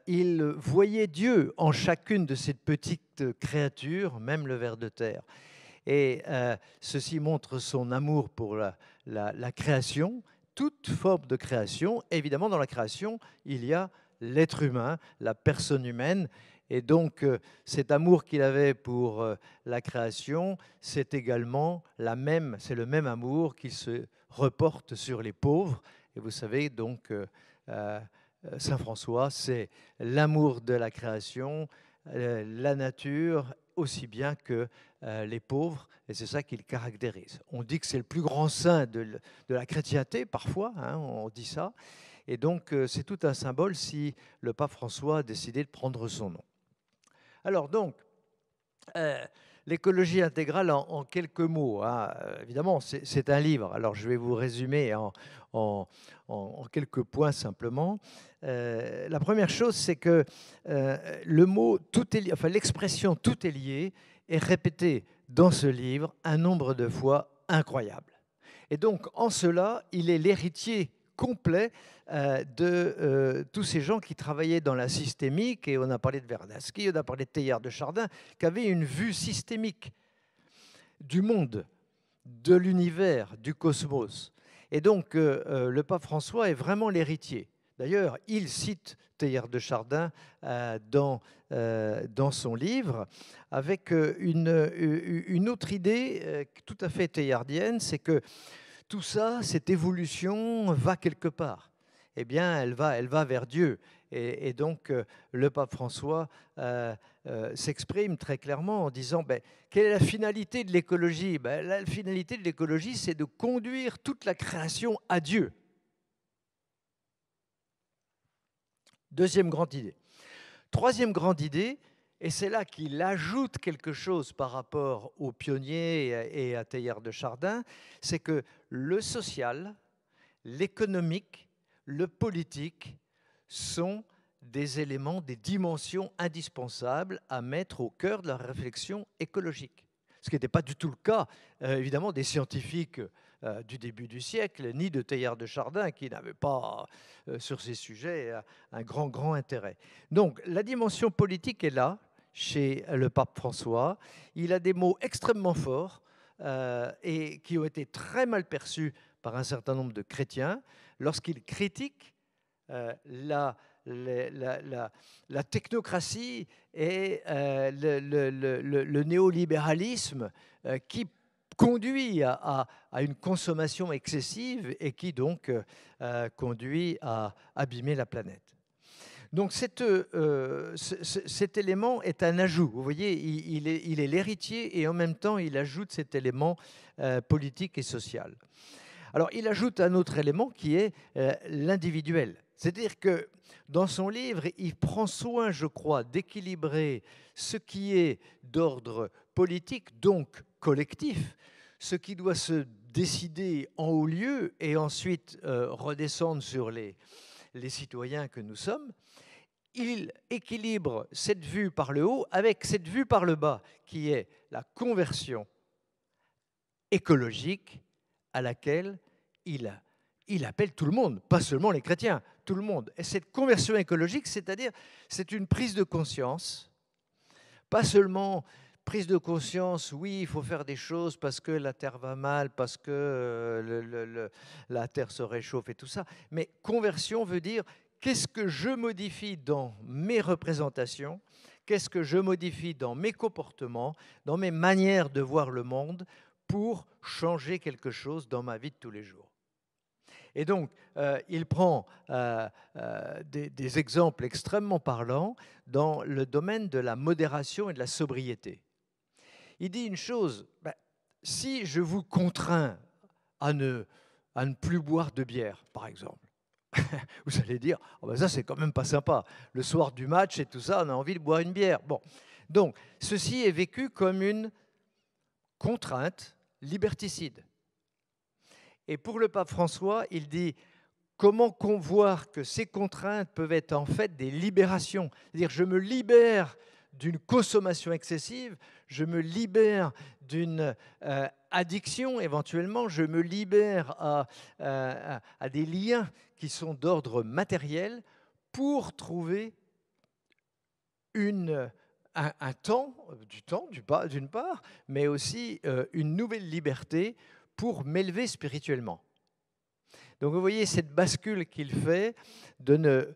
il voyait Dieu en chacune de ces petites créatures, même le ver de terre. Et ceci montre son amour pour la création, toute forme de création. Évidemment, dans la création, il y a l'être humain, la personne humaine. Et donc, cet amour qu'il avait pour la création, c'est également c'est le même amour qu'il se reporte sur les pauvres. Et vous savez, donc, Saint François, c'est l'amour de la création, la nature, aussi bien que les pauvres, et c'est ça qu'il caractérise. On dit que c'est le plus grand saint de la chrétienté, parfois, hein, on dit ça, et donc c'est tout un symbole si le pape François a décidé de prendre son nom. Alors donc, l'écologie intégrale en quelques mots, hein. Évidemment, c'est un livre, alors je vais vous résumer en quelques points simplement. La première chose, c'est que le mot l'expression tout est lié est répétée dans ce livre un nombre de fois incroyable. Et donc, en cela, il est l'héritier complet de tous ces gens qui travaillaient dans la systémique, et on a parlé de Vernadsky, on a parlé de Teilhard de Chardin, qui avaient une vue systémique du monde, de l'univers, du cosmos. Et donc, le pape François est vraiment l'héritier. D'ailleurs, il cite Teilhard de Chardin dans son livre, avec une autre idée tout à fait teilhardienne, c'est que tout ça, cette évolution va quelque part. Eh bien, elle va vers Dieu. Et donc, le pape François s'exprime très clairement en disant quelle est la finalité de l'écologie ? La finalité de l'écologie, c'est de conduire toute la création à Dieu. Deuxième grande idée. Troisième grande idée, et c'est là qu'il ajoute quelque chose par rapport aux pionniers et à Teilhard de Chardin, c'est que le social, l'économique, le politique sont des éléments, des dimensions indispensables à mettre au cœur de la réflexion écologique. Ce qui n'était pas du tout le cas, évidemment, des scientifiques du début du siècle, ni de Teilhard de Chardin, qui n'avait pas, sur ces sujets, un grand intérêt. Donc, la dimension politique est là, chez le pape François. Il a des mots extrêmement forts et qui ont été très mal perçus par un certain nombre de chrétiens lorsqu'il critique la technocratie et le néolibéralisme qui conduit à une consommation excessive et qui donc conduit à abîmer la planète. Donc cet élément est un ajout. Vous voyez, il est l'héritier et en même temps, il ajoute cet élément politique et social. Alors, il ajoute un autre élément qui est l'individuel. C'est-à-dire que dans son livre, il prend soin, je crois, d'équilibrer ce qui est d'ordre politique, donc collectif, ce qui doit se décider en haut lieu et ensuite redescendre sur les citoyens que nous sommes. Il équilibre cette vue par le haut avec cette vue par le bas, qui est la conversion écologique à laquelle il appelle tout le monde, pas seulement les chrétiens, tout le monde. Et cette conversion écologique, c'est-à-dire, c'est une prise de conscience, pas seulement prise de conscience, oui, il faut faire des choses parce que la Terre va mal, parce que la Terre se réchauffe et tout ça, mais conversion veut dire qu'est-ce que je modifie dans mes représentations, qu'est-ce que je modifie dans mes comportements, dans mes manières de voir le monde pour changer quelque chose dans ma vie de tous les jours. Et donc, il prend des exemples extrêmement parlants dans le domaine de la modération et de la sobriété. Il dit une chose, si je vous contrains à ne plus boire de bière, par exemple, vous allez dire, oh ça c'est quand même pas sympa. Le soir du match et tout ça, on a envie de boire une bière. Bon, donc ceci est vécu comme une contrainte liberticide. Et pour le pape François, il dit comment voir que ces contraintes peuvent être en fait des libérations. C'est-à-dire je me libère d'une consommation excessive, je me libère d'une addiction éventuellement, je me libère à des liens qui sont d'ordre matériel pour trouver un temps, d'une part, mais aussi une nouvelle liberté pour m'élever spirituellement. Donc vous voyez cette bascule qu'il fait de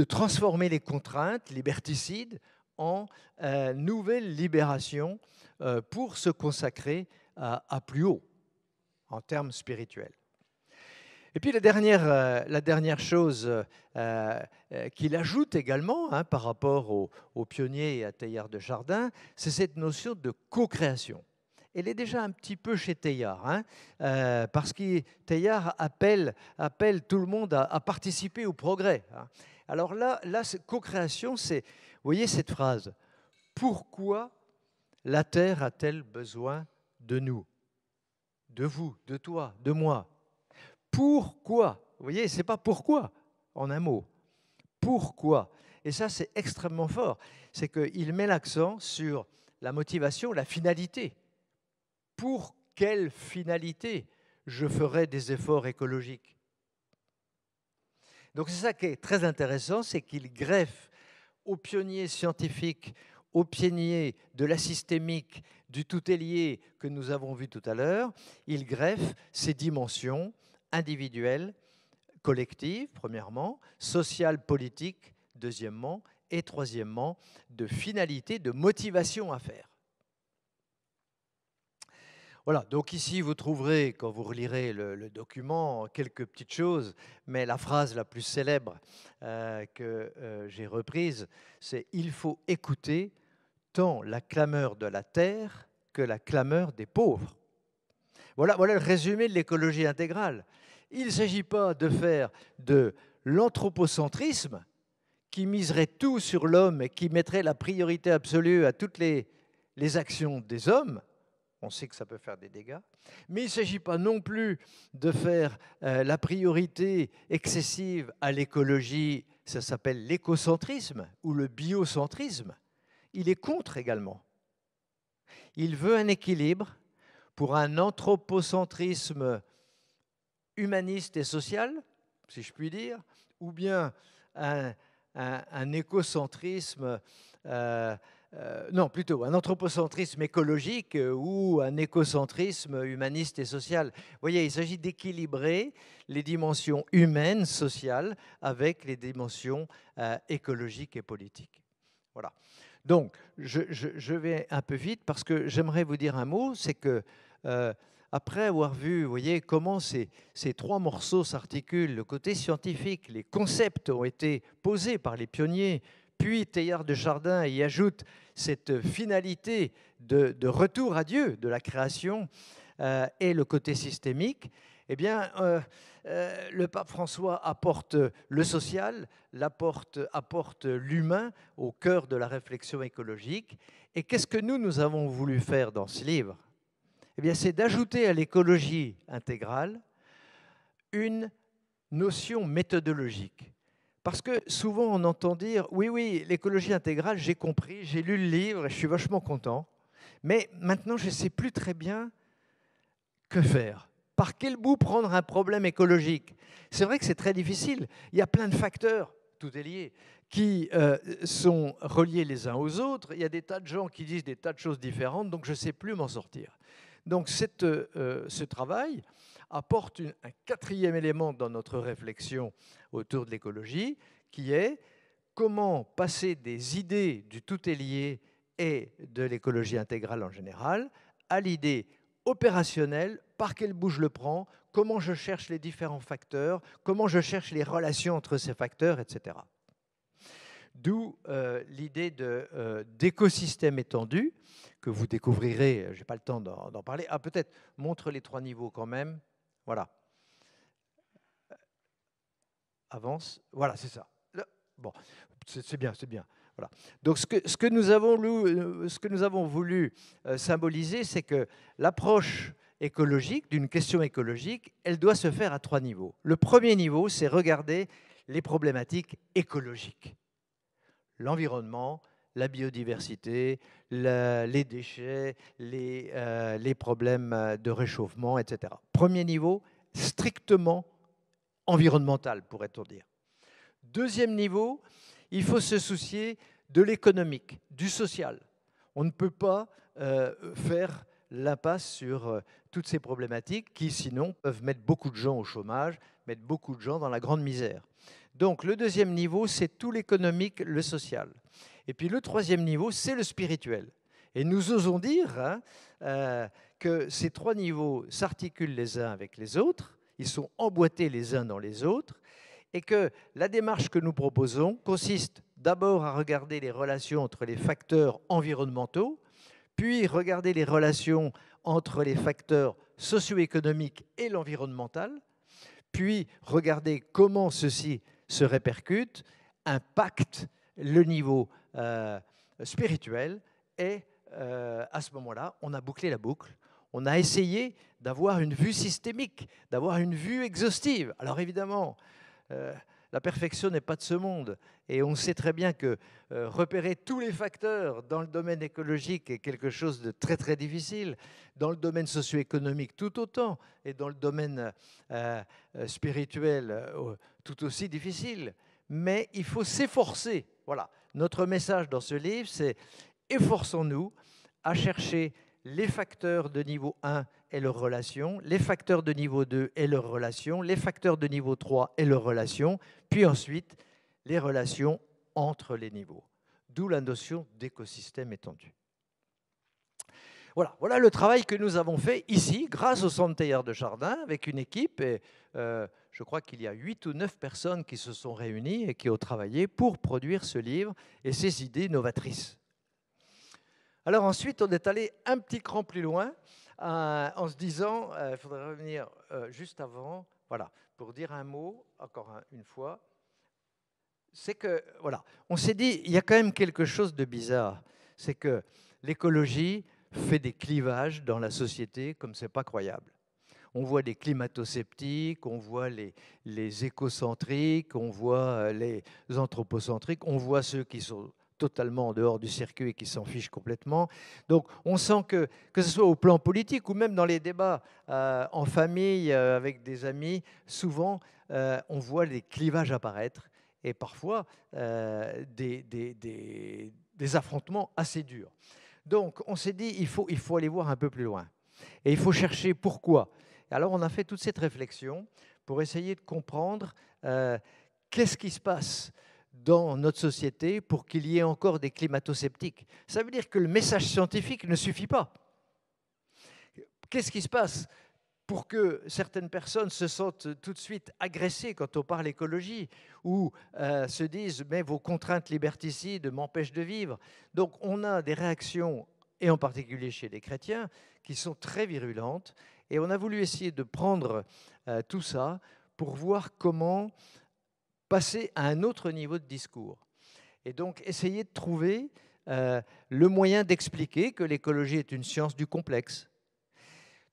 transformer les contraintes liberticides en nouvelle libération pour se consacrer à plus haut en termes spirituels. Et puis la dernière chose qu'il ajoute également par rapport aux pionniers et à Teilhard de Chardin, c'est cette notion de co-création. Elle est déjà un petit peu chez Teilhard, parce que Teilhard appelle tout le monde à participer au progrès. Alors là co-création, c'est, vous voyez cette phrase, pourquoi la Terre a-t-elle besoin de nous, de vous, de toi, de moi? Pourquoi? Vous voyez, ce n'est pas pourquoi, en un mot. Pourquoi? Et ça, c'est extrêmement fort. C'est qu'il met l'accent sur la motivation, la finalité. Pour quelle finalité je ferai des efforts écologiques? Donc c'est ça qui est très intéressant, c'est qu'il greffe aux pionniers scientifiques, aux pionniers de la systémique, du tout est lié que nous avons vu tout à l'heure, il greffe ces dimensions individuelles, collectives, premièrement, sociales, politiques, deuxièmement, et troisièmement, de finalité, de motivation à faire. Voilà, donc ici vous trouverez, quand vous relirez le document, quelques petites choses, mais la phrase la plus célèbre que j'ai reprise, c'est « Il faut écouter tant la clameur de la terre que la clameur des pauvres ». Voilà le résumé de l'écologie intégrale. Il ne s'agit pas de faire de l'anthropocentrisme qui miserait tout sur l'homme et qui mettrait la priorité absolue à toutes les actions des hommes. On sait que ça peut faire des dégâts. Mais il ne s'agit pas non plus de faire la priorité excessive à l'écologie, ça s'appelle l'écocentrisme ou le biocentrisme. Il est contre également. Il veut un équilibre pour un anthropocentrisme humaniste et social, si je puis dire, ou bien un écocentrisme, non, plutôt un anthropocentrisme écologique ou un écocentrisme humaniste et social. Vous voyez, il s'agit d'équilibrer les dimensions humaines, sociales, avec les dimensions écologiques et politiques. Voilà. Donc, je vais un peu vite parce que j'aimerais vous dire un mot, c'est que après avoir vu, vous voyez, comment ces trois morceaux s'articulent, le côté scientifique, les concepts ont été posés par les pionniers, puis Teilhard de Chardin y ajoute cette finalité de retour à Dieu de la création et le côté systémique, eh bien, le pape François apporte le social, apporte l'humain au cœur de la réflexion écologique. Et qu'est-ce que nous avons voulu faire dans ce livre? Eh bien, c'est d'ajouter à l'écologie intégrale une notion méthodologique. Parce que souvent, on entend dire « Oui, l'écologie intégrale, j'ai compris, j'ai lu le livre et je suis vachement content, mais maintenant, je ne sais plus très bien que faire. Par quel bout prendre un problème écologique ?» C'est vrai que c'est très difficile. Il y a plein de facteurs, tout est lié, qui sont reliés les uns aux autres. Il y a des tas de gens qui disent des tas de choses différentes, donc je ne sais plus m'en sortir. Donc ce travail apporte un quatrième élément dans notre réflexion autour de l'écologie, qui est comment passer des idées du tout est lié et de l'écologie intégrale en général à l'idée opérationnelle, par quel bout je le prends, comment je cherche les différents facteurs, comment je cherche les relations entre ces facteurs, etc. D'où l'idée d'écosystème étendu, que vous découvrirez, je n'ai pas le temps d'en parler. Ah, peut-être, montre les trois niveaux quand même. Voilà. Avance. Voilà, c'est ça. Bon, c'est bien, c'est bien. Voilà. Donc, ce que nous avons voulu symboliser, c'est que l'approche écologique, d'une question écologique, elle doit se faire à trois niveaux. Le premier niveau, c'est regarder les problématiques écologiques. L'environnement, la biodiversité, les déchets, les problèmes de réchauffement, etc. Premier niveau, strictement environnemental, pourrait-on dire. Deuxième niveau, il faut se soucier de l'économique, du social. On ne peut pas faire l'impasse sur toutes ces problématiques qui, sinon, peuvent mettre beaucoup de gens au chômage, mettre beaucoup de gens dans la grande misère. Donc, le deuxième niveau, c'est tout l'économique, le social. Et puis, le troisième niveau, c'est le spirituel. Et nous osons dire que ces trois niveaux s'articulent les uns avec les autres, ils sont emboîtés les uns dans les autres, et que la démarche que nous proposons consiste d'abord à regarder les relations entre les facteurs environnementaux, puis regarder les relations entre les facteurs socio-économiques et l'environnemental, puis regarder comment ceci se répercute, impacte le niveau spirituel, et à ce moment-là, on a bouclé la boucle. On a essayé d'avoir une vue systémique, d'avoir une vue exhaustive. Alors évidemment, la perfection n'est pas de ce monde. Et on sait très bien que repérer tous les facteurs dans le domaine écologique est quelque chose de très, très difficile. Dans le domaine socio-économique, tout autant. Et dans le domaine spirituel, tout aussi difficile. Mais il faut s'efforcer. Voilà. Notre message dans ce livre, c'est efforçons-nous à chercher les facteurs de niveau 1 et leurs relations, les facteurs de niveau 2 et leurs relations, les facteurs de niveau 3 et leurs relations, puis ensuite les relations entre les niveaux. D'où la notion d'écosystème étendu. Voilà le travail que nous avons fait ici, grâce au Centre Teilhard de Chardin, avec une équipe. Et, je crois qu'il y a 8 ou 9 personnes qui se sont réunies et qui ont travaillé pour produire ce livre et ces idées novatrices. Alors ensuite, on est allé un petit cran plus loin en se disant, il faudrait revenir juste avant, voilà, pour dire un mot, encore une fois, c'est que, voilà, on s'est dit, il y a quand même quelque chose de bizarre, c'est que l'écologie fait des clivages dans la société comme c'est pas croyable. On voit des climato-sceptiques, on voit les écocentriques, on voit les anthropocentriques, on voit ceux qui sont totalement en dehors du circuit et qui s'en fichent complètement. Donc on sent que ce soit au plan politique ou même dans les débats en famille, avec des amis, souvent on voit les clivages apparaître et parfois des affrontements assez durs. Donc on s'est dit il faut aller voir un peu plus loin et il faut chercher pourquoi. Alors on a fait toute cette réflexion pour essayer de comprendre qu'est-ce qui se passe dans notre société pour qu'il y ait encore des climato-sceptiques. Ça veut dire que le message scientifique ne suffit pas. Qu'est-ce qui se passe pour que certaines personnes se sentent tout de suite agressées quand on parle écologie, ou se disent « mais vos contraintes liberticides m'empêchent de vivre ». Donc on a des réactions, et en particulier chez les chrétiens, qui sont très virulentes, et on a voulu essayer de prendre tout ça pour voir comment passer à un autre niveau de discours. Et donc essayer de trouver le moyen d'expliquer que l'écologie est une science du complexe.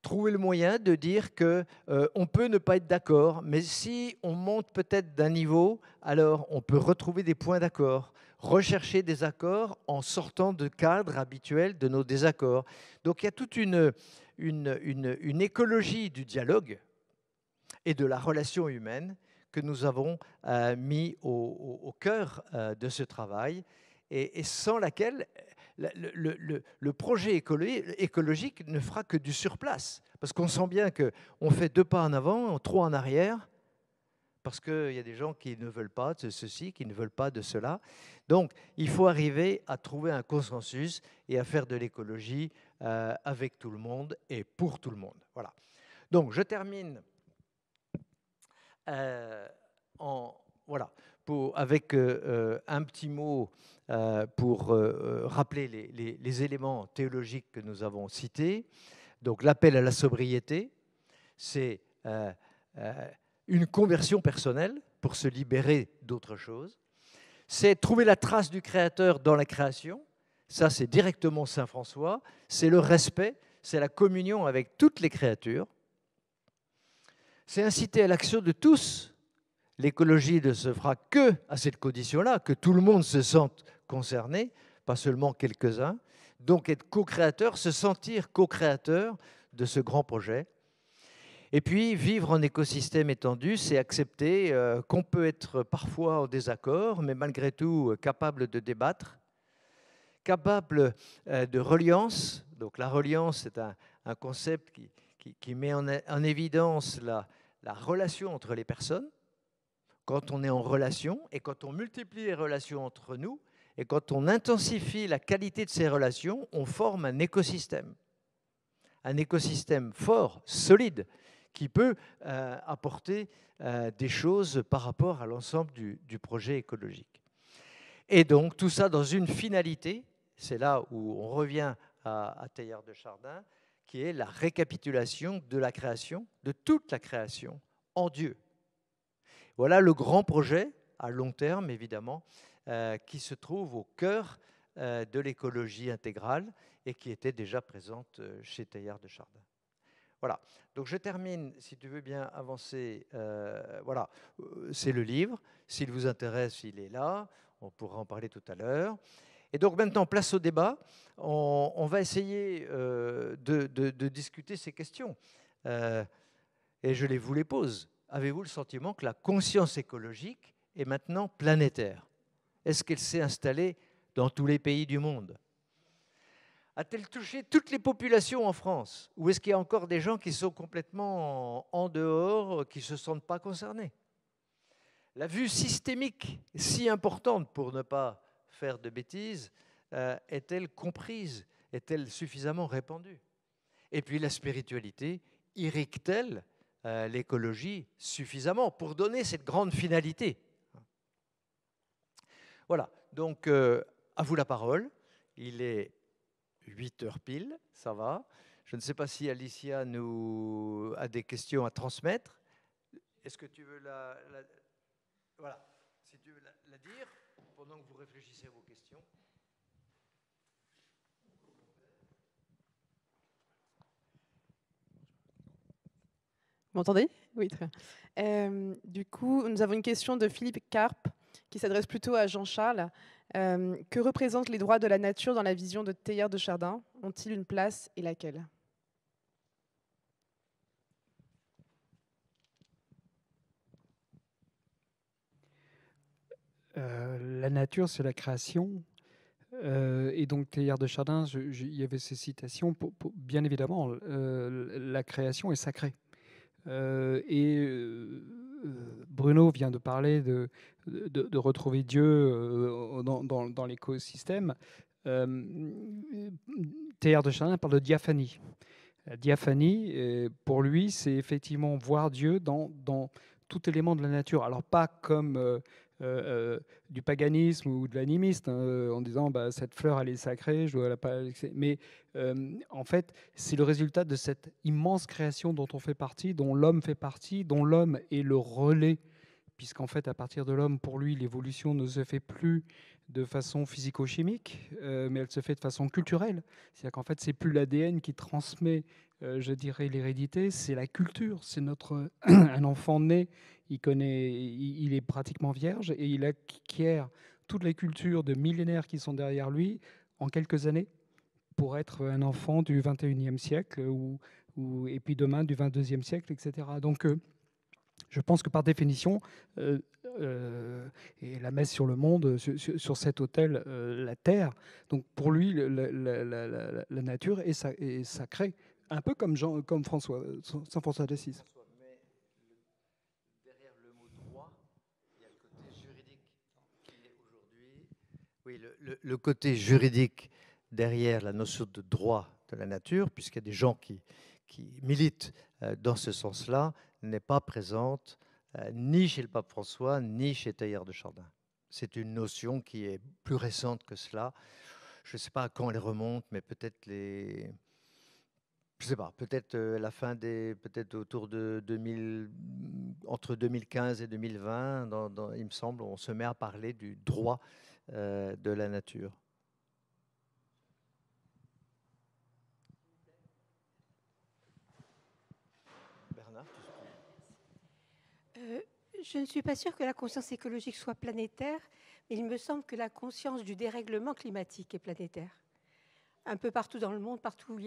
Trouver le moyen de dire qu'on peut ne pas être d'accord, mais si on monte peut-être d'un niveau, alors on peut retrouver des points d'accord, rechercher des accords en sortant de cadres habituels de nos désaccords. Donc il y a toute une écologie du dialogue et de la relation humaine que nous avons mis au cœur de ce travail, et sans laquelle le projet écologique ne fera que du surplace. Parce qu'on sent bien qu'on fait 2 pas en avant, 3 en arrière, parce qu'il y a des gens qui ne veulent pas de ceci, qui ne veulent pas de cela. Donc, il faut arriver à trouver un consensus et à faire de l'écologie avec tout le monde et pour tout le monde. Voilà. Donc, je termine avec un petit mot pour rappeler les éléments théologiques que nous avons cités. Donc l'appel à la sobriété, c'est une conversion personnelle pour se libérer d'autre chose. C'est trouver la trace du Créateur dans la création. Ça, c'est directement Saint François. C'est le respect, c'est la communion avec toutes les créatures. C'est inciter à l'action de tous. L'écologie ne se fera que à cette condition-là, que tout le monde se sente concerné, pas seulement quelques-uns. Donc être co-créateur, se sentir co-créateur de ce grand projet. Et puis vivre en écosystème étendu, c'est accepter qu'on peut être parfois en désaccord, mais malgré tout capable de débattre, capable de reliance. Donc la reliance, c'est un concept qui met en évidence la relation entre les personnes. Quand on est en relation et quand on multiplie les relations entre nous et quand on intensifie la qualité de ces relations, on forme un écosystème fort, solide, qui peut apporter des choses par rapport à l'ensemble du projet écologique. Et donc tout ça dans une finalité, c'est là où on revient à Teilhard de Chardin, qui est la récapitulation de la création, de toute la création en Dieu. Voilà le grand projet, à long terme évidemment, qui se trouve au cœur de l'écologie intégrale et qui était déjà présente chez Teilhard de Chardin. Voilà, donc je termine, si tu veux bien avancer, voilà, c'est le livre, s'il vous intéresse, il est là, on pourra en parler tout à l'heure. Et donc maintenant, place au débat, on va essayer de discuter ces questions, et je vous les pose. Avez-vous le sentiment que la conscience écologique est maintenant planétaire? Est-ce qu'elle s'est installée dans tous les pays du monde? A-t-elle touché toutes les populations en France? Ou est-ce qu'il y a encore des gens qui sont complètement en dehors, qui ne se sentent pas concernés? La vue systémique, si importante pour ne pas faire de bêtises, est-elle comprise? Est-elle suffisamment répandue? Et puis la spiritualité, irrigue-t-elle l'écologie suffisamment pour donner cette grande finalité? Voilà, donc à vous la parole. Il est 8h pile, ça va. Je ne sais pas si Alicia a des questions à transmettre. Est-ce que tu veux voilà, si tu veux la dire pendant que vous réfléchissez à vos questions.
Vous m'entendez? Oui, très bien. Du coup, nous avons une question de Philippe Carpe qui s'adresse plutôt à Jean-Charles. Que représentent les droits de la nature dans la vision de Teilhard de Chardin? Ont-ils une place et laquelle?
La nature, c'est la création. Et donc, Teilhard de Chardin, il y avait ces citations. Bien évidemment, la création est sacrée. Bruno vient de parler de retrouver Dieu dans l'écosystème. Teilhard de Chardin parle de diaphanie. La diaphanie, pour lui, c'est effectivement voir Dieu dans tout élément de la nature. Alors pas comme du paganisme ou de l'animisme, hein, en disant bah, cette fleur elle est sacrée, je dois la pas. Mais en fait, c'est le résultat de cette immense création dont on fait partie, dont l'homme fait partie, dont l'homme est le relais, puisqu'en fait, à partir de l'homme, pour lui, l'évolution ne se fait plus de façon physico-chimique, mais elle se fait de façon culturelle. C'est-à-dire qu'en fait, c'est plus l'ADN qui transmet, je dirais, l'hérédité, c'est la culture. C'est notre un enfant né, il est pratiquement vierge et il acquiert toutes les cultures de millénaires qui sont derrière lui en quelques années pour être un enfant du 21e siècle et puis demain du 22e siècle, etc. Donc, je pense que par définition, et la messe sur le monde, sur cet autel, la terre, donc pour lui, la nature est sacrée, un peu comme Saint François d'Assise.
Mais derrière le mot droit, il y a le côté juridique qui est aujourd'hui. Oui, le côté juridique derrière la notion de droit de la nature, puisqu'il y a des gens qui militent dans ce sens-là, n'est pas présente ni chez le pape François, ni chez Teilhard de Chardin. C'est une notion qui est plus récente que cela. Je ne sais pas à quand elle remonte, mais peut-être je sais pas, peut-être la fin peut-être autour de entre 2015 et 2020, il me semble, on se met à parler du droit de la nature.
Je ne suis pas sûre que la conscience écologique soit planétaire, mais il me semble que la conscience du dérèglement climatique est planétaire. Un peu partout dans le monde, partout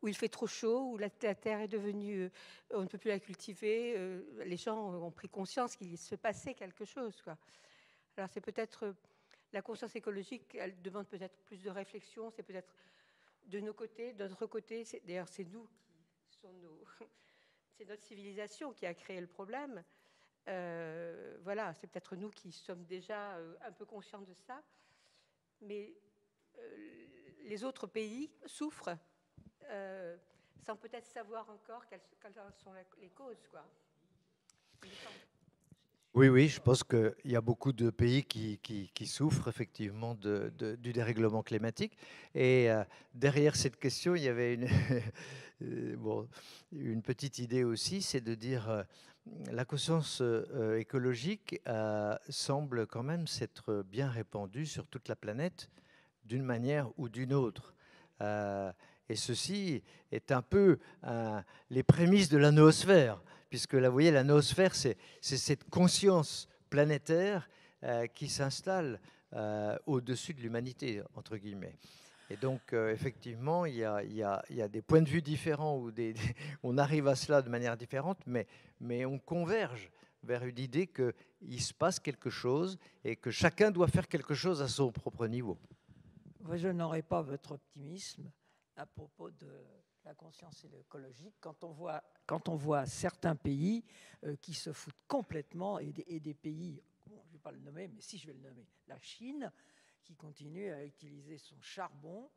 où il fait trop chaud, où la terre est devenue, on ne peut plus la cultiver, les gens ont pris conscience qu'il se passait quelque chose, quoi. Alors c'est peut-être la conscience écologique, elle demande peut-être plus de réflexion, c'est peut-être de nos côtés, de notre côté, d'ailleurs c'est nous qui sont c'est notre civilisation qui a créé le problème. Voilà, c'est peut-être nous qui sommes déjà un peu conscients de ça, mais les autres pays souffrent sans peut-être savoir encore quelles sont les causes, quoi.
Oui, je pense qu'il y a beaucoup de pays qui souffrent effectivement du dérèglement climatique. Et derrière cette question, il y avait une petite idée aussi, c'est de dire la conscience écologique semble quand même s'être bien répandue sur toute la planète d'une manière ou d'une autre. Et ceci est un peu les prémices de la noosphère, puisque là, vous voyez, la noosphère, c'est cette conscience planétaire qui s'installe au-dessus de l'humanité, entre guillemets. Et donc, effectivement, il y a des points de vue différents, où on arrive à cela de manière différente, mais on converge vers une idée qu'il se passe quelque chose et que chacun doit faire quelque chose à son propre niveau.
Je n'aurais pas votre optimisme à propos de la conscience écologique quand on voit certains pays qui se foutent complètement et des pays, bon, je ne vais pas le nommer, mais si je vais le nommer, la Chine, qui continue à utiliser son charbon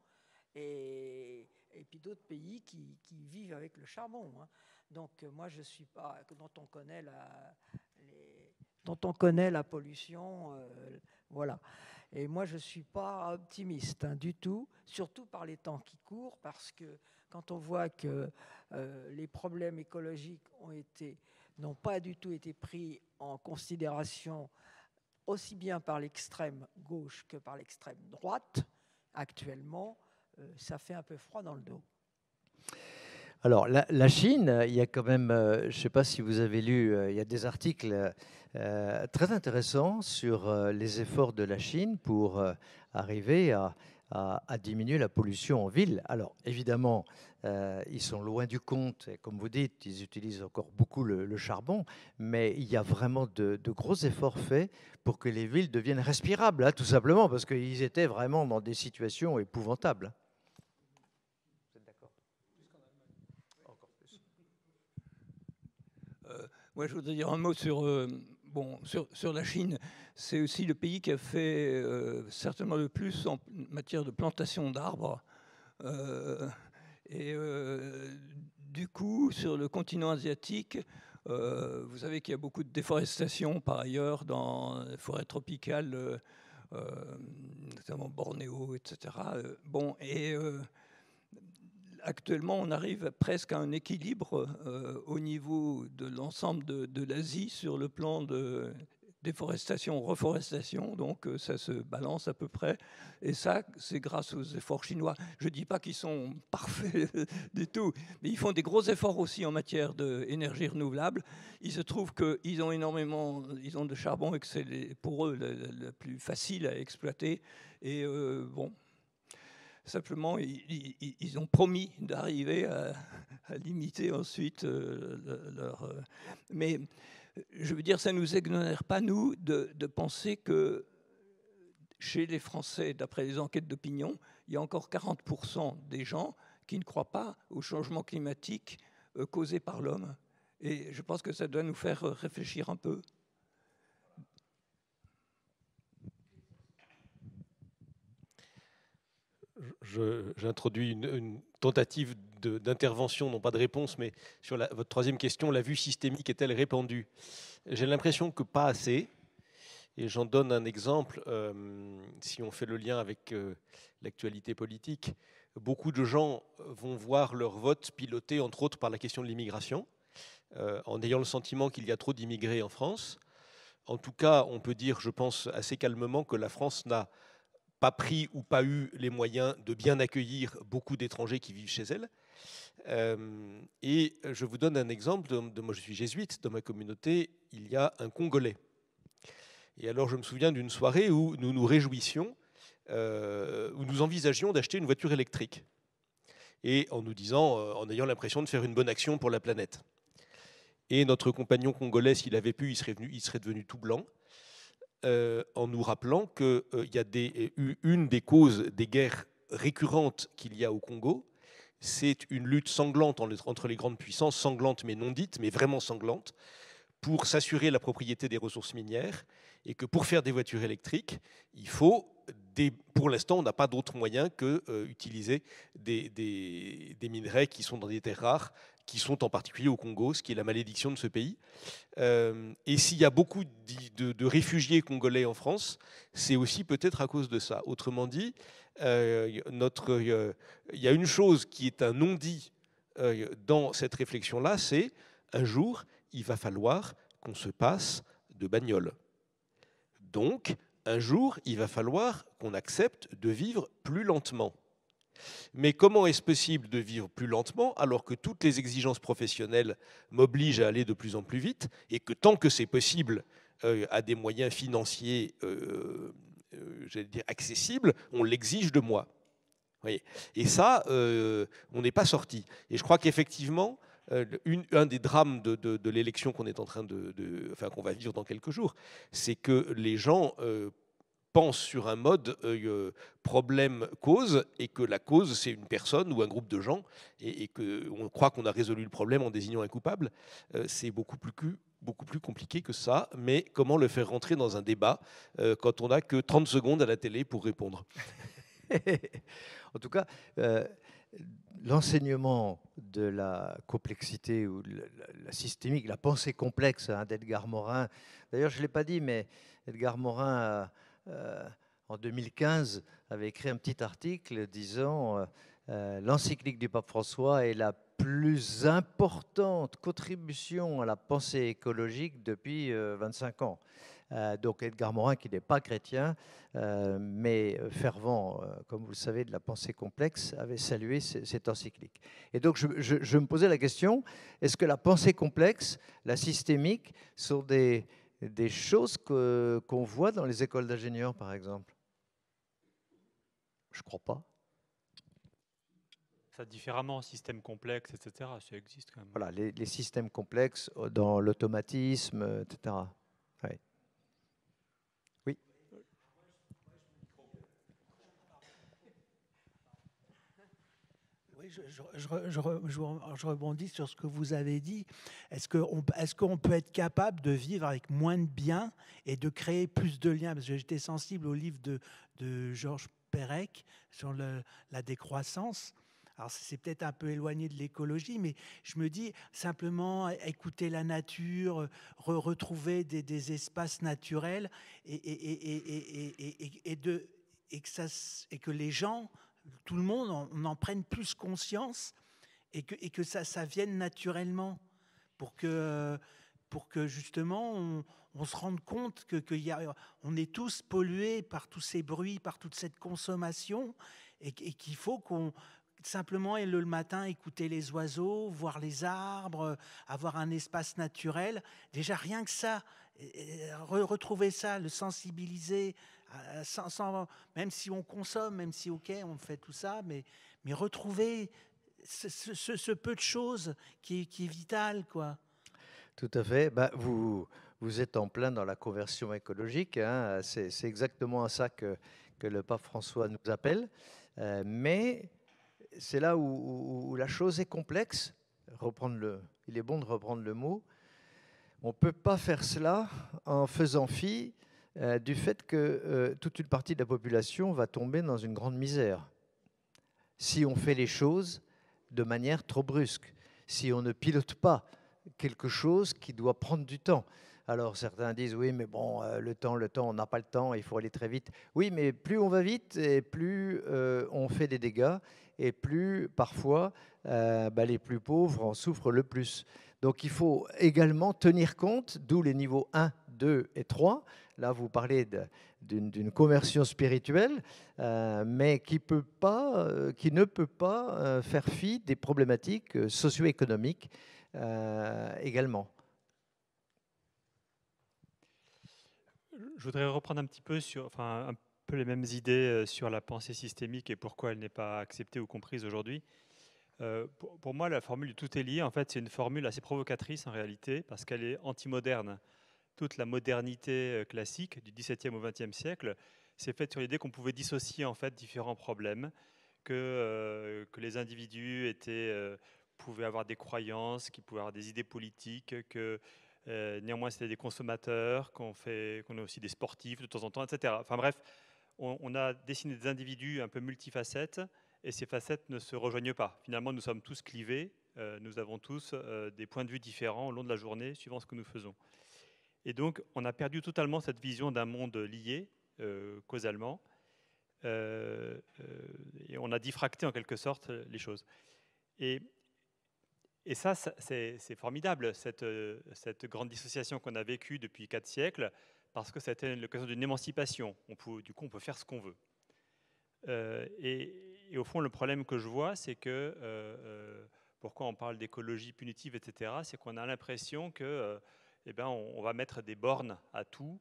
et puis d'autres pays qui vivent avec le charbon, hein. Donc moi je ne suis pas, dont on connaît la pollution, voilà. Et moi, je ne suis pas optimiste du tout, surtout par les temps qui courent, parce que quand on voit que les problèmes écologiques n'ont pas du tout été pris en considération aussi bien par l'extrême gauche que par l'extrême droite, actuellement, ça fait un peu froid dans le dos.
Alors, la Chine, il y a quand même, je ne sais pas si vous avez lu, il y a des articles très intéressants sur les efforts de la Chine pour arriver à diminuer la pollution en ville. Alors, évidemment, ils sont loin du compte, et comme vous dites, ils utilisent encore beaucoup le charbon, mais il y a vraiment de gros efforts faits pour que les villes deviennent respirables, hein, tout simplement, parce qu'ils étaient vraiment dans des situations épouvantables.
Moi, je voudrais dire un mot sur la Chine. C'est aussi le pays qui a fait certainement le plus en matière de plantation d'arbres. Et du coup, sur le continent asiatique, vous savez qu'il y a beaucoup de déforestation par ailleurs dans les forêts tropicales, notamment Bornéo, etc. Bon, et actuellement, on arrive presque à un équilibre au niveau de l'ensemble de l'Asie sur le plan de déforestation, reforestation, donc ça se balance à peu près. Et ça, c'est grâce aux efforts chinois. Je ne dis pas qu'ils sont parfaits du tout, mais ils font des gros efforts aussi en matière d'énergie renouvelable. Il se trouve qu'ils ont énormément, ils ont de charbon et que c'est pour eux le plus facile à exploiter. Et bon, simplement, ils ont promis d'arriver à limiter ensuite leur... mais je veux dire, ça ne nous exonère pas, nous, de penser que chez les Français, d'après les enquêtes d'opinion, il y a encore 40% des gens qui ne croient pas au changement climatique causé par l'homme. Et je pense que ça doit nous faire réfléchir un peu.
J'introduis une tentative d'intervention, non pas de réponse, mais sur votre troisième question, la vue systémique est-elle répandue? J'ai l'impression que pas assez. Et j'en donne un exemple, si on fait le lien avec l'actualité politique. Beaucoup de gens vont voir leur vote piloté, entre autres, par la question de l'immigration, en ayant le sentiment qu'il y a trop d'immigrés en France. En tout cas, on peut dire, je pense, assez calmement que la France n'a pas pris ou pas eu les moyens de bien accueillir beaucoup d'étrangers qui vivent chez elle. Et je vous donne un exemple. Moi, je suis jésuite. Dans ma communauté, il y a un Congolais. Et alors, je me souviens d'une soirée où nous nous réjouissions, où nous envisagions d'acheter une voiture électrique. Et en nous disant, en ayant l'impression de faire une bonne action pour la planète. Et notre compagnon congolais, s'il avait pu, il serait devenu tout blanc. En nous rappelant qu'il y a une des causes des guerres récurrentes qu'il y a au Congo, c'est une lutte sanglante entre les grandes puissances, sanglante mais non dite, mais vraiment sanglante, pour s'assurer la propriété des ressources minières, et que pour faire des voitures électriques, il faut, pour l'instant, on n'a pas d'autre moyen que utiliser des minerais qui sont dans des terres rares, qui sont en particulier au Congo, ce qui est la malédiction de ce pays. Et s'il y a beaucoup de réfugiés congolais en France, c'est aussi peut-être à cause de ça. Autrement dit, il y a une chose qui est un non-dit dans cette réflexion-là, c'est un jour, il va falloir qu'on se passe de bagnole. Donc, un jour, il va falloir qu'on accepte de vivre plus lentement. Mais comment est-ce possible de vivre plus lentement alors que toutes les exigences professionnelles m'obligent à aller de plus en plus vite et que tant que c'est possible, à des moyens financiers j'allais dire accessibles, on l'exige de moi. Voyez. Et ça, on n'est pas sorti. Et je crois qu'effectivement, un des drames de l'élection qu'on est en train qu'on va vivre dans quelques jours, c'est que les gens pensent sur un mode problème-cause, et que la cause, c'est une personne ou un groupe de gens, et qu'on croit qu'on a résolu le problème en désignant un coupable. C'est beaucoup plus compliqué que ça, mais comment le faire rentrer dans un débat quand on n'a que 30 secondes à la télé pour répondre?
En tout cas, l'enseignement de la complexité ou de la systémique, la pensée complexe d'Edgar Morin. D'ailleurs, je ne l'ai pas dit, mais Edgar Morin, en 2015, avait écrit un petit article disant l'encyclique du pape François est la plus importante contribution à la pensée écologique depuis 25 ans. Donc Edgar Morin, qui n'est pas chrétien, mais fervent, comme vous le savez, de la pensée complexe, avait salué cette encyclique. Et donc je me posais la question, est-ce que la pensée complexe, la systémique, sont des choses qu'on voit dans les écoles d'ingénieurs, par exemple? Je ne crois pas.
Ça différemment, système complexe, etc. Ça existe quand même.
Voilà, les systèmes complexes dans l'automatisme, etc. Ouais. Oui.
Oui, je rebondis sur ce que vous avez dit. Est-ce qu'on peut être capable de vivre avec moins de biens et de créer plus de liens? Parce que j'étais sensible au livre de Georges Perec sur la décroissance. Alors c'est peut-être un peu éloigné de l'écologie, mais je me dis simplement écouter la nature, retrouver des espaces naturels et que les gens, tout le monde, on en prenne plus conscience et que ça vienne naturellement pour que justement on se rende compte on est tous pollués par tous ces bruits, par toute cette consommation et qu'il faut qu'on simplement le matin écouter les oiseaux, voir les arbres, avoir un espace naturel. Déjà rien que ça, retrouver ça, le sensibiliser, même si on consomme, même si ok on fait tout ça, mais retrouver ce peu de choses qui est vital, quoi.
Tout à fait. Vous êtes en plein dans la conversion écologique, hein. C'est exactement à ça que le pape François nous appelle. Mais c'est là où la chose est complexe. Il est bon de reprendre le mot. On ne peut pas faire cela en faisant fi du fait que toute une partie de la population va tomber dans une grande misère si on fait les choses de manière trop brusque, si on ne pilote pas quelque chose qui doit prendre du temps. Alors certains disent oui, mais bon, le temps, on n'a pas le temps, il faut aller très vite. Oui, mais plus on va vite et plus on fait des dégâts et plus parfois les plus pauvres en souffrent le plus. Donc il faut également tenir compte, d'où les niveaux 1, 2 et 3. Là, vous parlez d'une conversion spirituelle, mais qui ne peut pas faire fi des problématiques socio-économiques également.
Je voudrais reprendre un petit peu un peu les mêmes idées sur la pensée systémique et pourquoi elle n'est pas acceptée ou comprise aujourd'hui. Pour moi, la formule du tout est lié, en fait, c'est une formule assez provocatrice en réalité, parce qu'elle est anti-moderne. Toute la modernité classique du XVIIe au XXe siècle s'est faite sur l'idée qu'on pouvait dissocier en fait différents problèmes, que les individus pouvaient avoir des croyances, qu'ils pouvaient avoir des idées politiques, que néanmoins c'était des consommateurs, qu'on est aussi des sportifs de temps en temps, etc. Enfin bref, on a dessiné des individus un peu multifacettes, et ces facettes ne se rejoignent pas. Finalement, nous sommes tous clivés, nous avons tous des points de vue différents au long de la journée, suivant ce que nous faisons. Et donc, on a perdu totalement cette vision d'un monde lié, causalement, et on a diffracté en quelque sorte les choses. Et ça, c'est formidable, cette grande dissociation qu'on a vécue depuis 4 siècles, parce que c'était l'occasion d'une émancipation. Du coup, on peut faire ce qu'on veut. Et au fond, le problème que je vois, c'est que, pourquoi on parle d'écologie punitive, etc., c'est qu'on a l'impression que on va mettre des bornes à tout,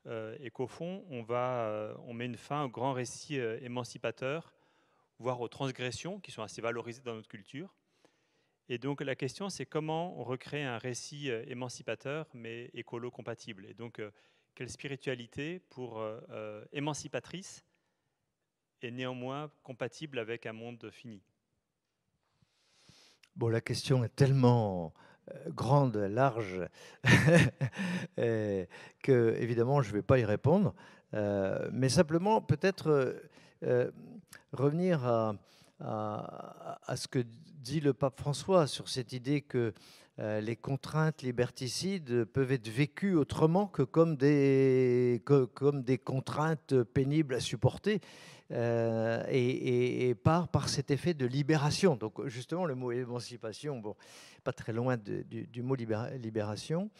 et qu'au fond, on met une fin au grand récit émancipateur, voire aux transgressions qui sont assez valorisées dans notre culture. Et donc la question, c'est comment on recrée un récit émancipateur, mais écolo-compatible. Et donc, quelle spiritualité pour émancipatrice et néanmoins compatible avec un monde fini?
Bon, la question est tellement grande, large, que évidemment je ne vais pas y répondre, mais simplement peut-être revenir à ce que dit le pape François sur cette idée que les contraintes liberticides peuvent être vécues autrement que comme des contraintes pénibles à supporter, et par cet effet de libération. Donc justement, le mot émancipation, bon, pas très loin du mot libération.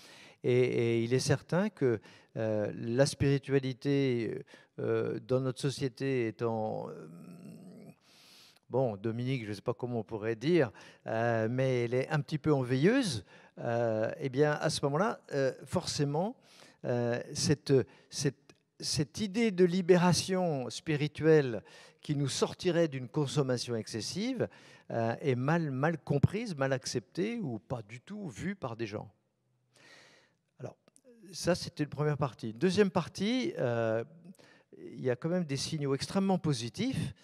Et il est certain que la spiritualité dans notre société étant... bon, Dominique, je ne sais pas comment on pourrait dire, mais elle est un petit peu enveilleuse, eh bien, à ce moment-là, forcément, cette idée de libération spirituelle qui nous sortirait d'une consommation excessive est mal comprise, mal acceptée ou pas du tout vue par des gens. Alors, ça, c'était une première partie. Deuxième partie, il y a quand même des signaux extrêmement positifs,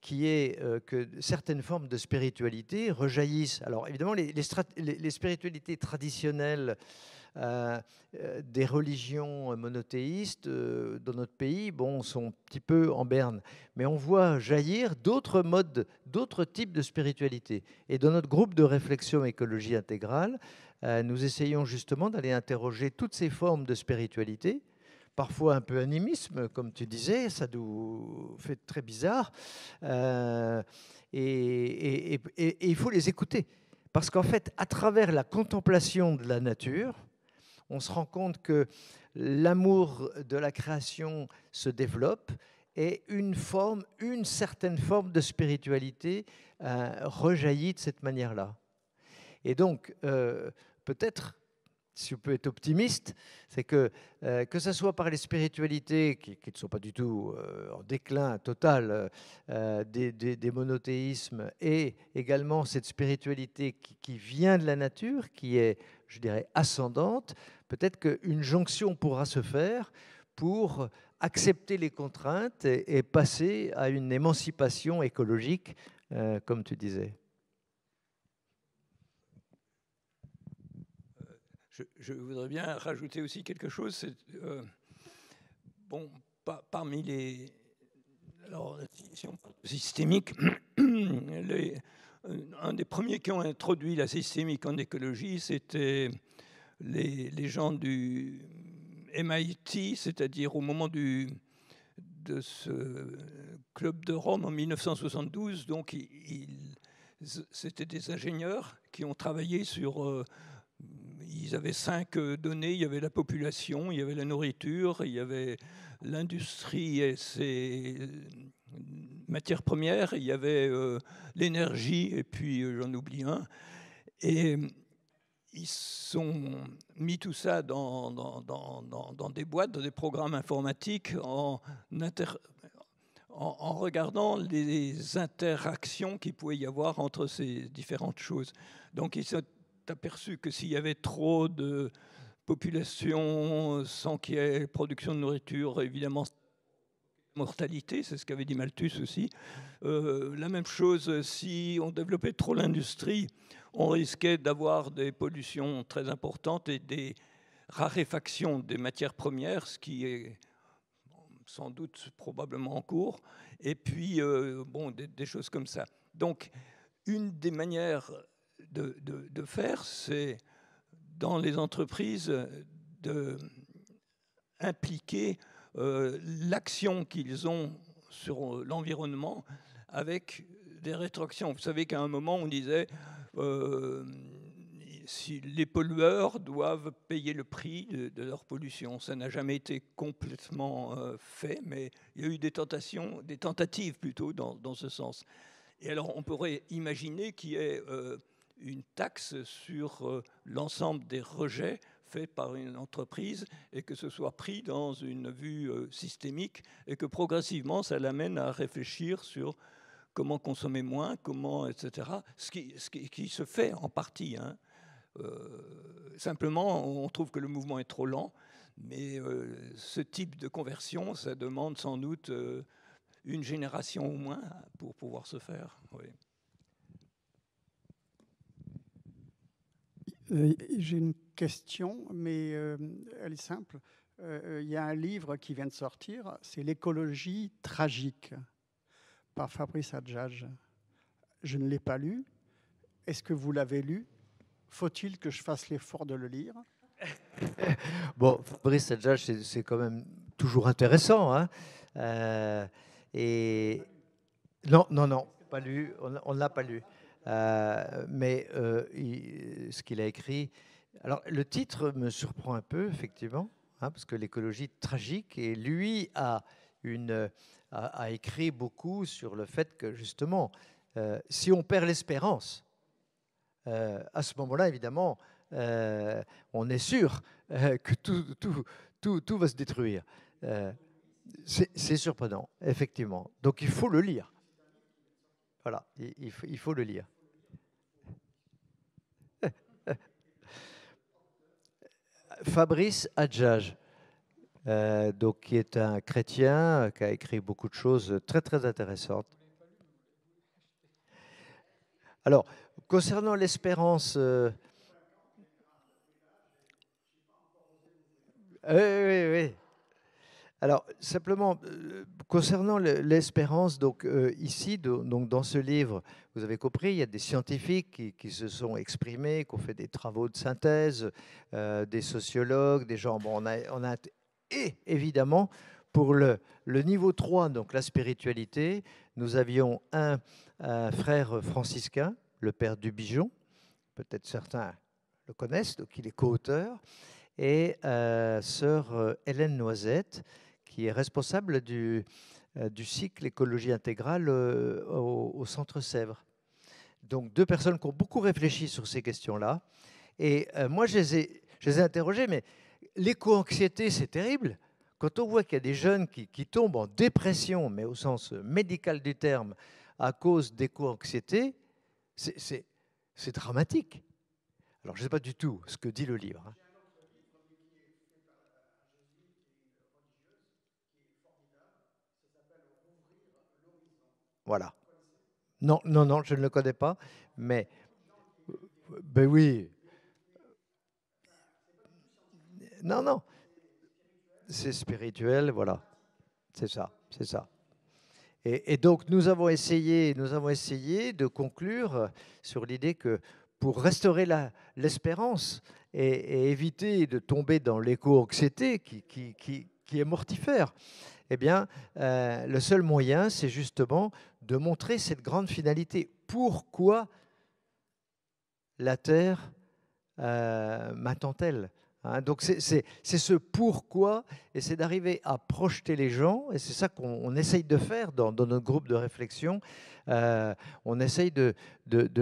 qui est que certaines formes de spiritualité rejaillissent. Alors évidemment, les spiritualités traditionnelles des religions monothéistes dans notre pays, bon, sont un petit peu en berne. Mais on voit jaillir d'autres modes, d'autres types de spiritualité. Et dans notre groupe de réflexion écologie intégrale, nous essayons justement d'aller interroger toutes ces formes de spiritualité, parfois un peu animisme, comme tu disais, ça nous fait très bizarre. Et il faut les écouter. Parce qu'en fait, à travers la contemplation de la nature, on se rend compte que l'amour de la création se développe et une certaine forme de spiritualité rejaillit de cette manière-là. Et donc, peut-être, si je peux être optimiste, c'est que ce soit par les spiritualités qui ne sont pas du tout en déclin total des monothéismes, et également cette spiritualité qui vient de la nature, qui est, je dirais, ascendante, peut-être qu'une jonction pourra se faire pour accepter les contraintes et passer à une émancipation écologique, comme tu disais.
Je voudrais bien rajouter aussi quelque chose. Bon, parmi les... Alors, la définition systémique, un des premiers qui ont introduit la systémique en écologie, c'était les gens du MIT, c'est-à-dire au moment de ce club de Rome en 1972. Donc, c'était des ingénieurs qui ont travaillé sur... Ils avaient 5 données, il y avait la population, il y avait la nourriture, il y avait l'industrie et ses matières premières, il y avait l'énergie, et puis j'en oublie un. Et ils ont mis tout ça dans des boîtes, dans des programmes informatiques, en regardant les interactions qu'il pouvait y avoir entre ces différentes choses. Donc ils sont aperçu que s'il y avait trop de population sans qu'il y ait production de nourriture, évidemment, mortalité, c'est ce qu'avait dit Malthus aussi. La même chose, si on développait trop l'industrie, on risquait d'avoir des pollutions très importantes et des raréfactions des matières premières, ce qui est sans doute probablement en cours, et puis bon, des choses comme ça. Donc, une des manières de faire, c'est dans les entreprises d'impliquer l'action qu'ils ont sur l'environnement avec des rétroactions. Vous savez qu'à un moment, on disait si les pollueurs doivent payer le prix de leur pollution. Ça n'a jamais été complètement fait, mais il y a eu des tentatives plutôt dans ce sens. Et alors, on pourrait imaginer qu'il y ait une taxe sur l'ensemble des rejets faits par une entreprise et que ce soit pris dans une vue systémique et que progressivement, ça l'amène à réfléchir sur comment consommer moins, comment, etc. Ce qui se fait en partie. Hein. Simplement, on trouve que le mouvement est trop lent, mais ce type de conversion, ça demande sans doute une génération au moins pour pouvoir se faire. Oui.
J'ai une question, mais elle est simple. Il y a un livre qui vient de sortir, c'est L'écologie tragique, par Fabrice Adjadj. Je ne l'ai pas lu. Est-ce que vous l'avez lu? Faut-il que je fasse l'effort de le lire?
Bon, Fabrice Adjadj, c'est quand même toujours intéressant. Hein. Et non, pas lu. On ne l'a pas lu. Mais ce qu'il a écrit... Alors, le titre me surprend un peu, effectivement, hein, parce que l'écologie tragique, et lui a écrit beaucoup sur le fait que, justement, si on perd l'espérance, à ce moment-là, évidemment, on est sûr que tout va se détruire. C'est surprenant, effectivement. Donc, il faut le lire. Voilà, il faut le lire. Fabrice Adjadj, donc, qui est un chrétien, qui a écrit beaucoup de choses très, très intéressantes. Alors, concernant l'espérance... Oui, oui. Alors, simplement, concernant l'espérance, donc ici, donc dans ce livre, vous avez compris, il y a des scientifiques qui se sont exprimés, qui ont fait des travaux de synthèse, des sociologues, des gens. Bon, et évidemment, pour le niveau 3, donc la spiritualité, nous avions un frère franciscain, le père Dubigeon, peut-être certains le connaissent, donc il est co-auteur, et sœur Hélène Noisette, qui est responsable du cycle écologie intégrale au Centre Sèvres. Donc deux personnes qui ont beaucoup réfléchi sur ces questions-là. Et moi, je les ai interrogés, mais l'éco-anxiété, c'est terrible. Quand on voit qu'il y a des jeunes qui tombent en dépression, mais au sens médical du terme, à cause d'éco-anxiété, c'est dramatique. Alors, je ne sais pas du tout ce que dit le livre. Hein. Voilà. Non, non, non, je ne le connais pas, mais ben oui. Non, non, c'est spirituel, voilà. C'est ça, c'est ça. Et donc nous avons essayé de conclure sur l'idée que pour restaurer l'espérance et éviter de tomber dans l'éco-anxiété qui est mortifère, eh bien, le seul moyen, c'est justement de montrer cette grande finalité. Pourquoi la Terre m'attend-elle ? Hein, donc c'est ce pourquoi, et c'est d'arriver à projeter les gens, et c'est ça qu'on essaye de faire dans notre groupe de réflexion. On essaye de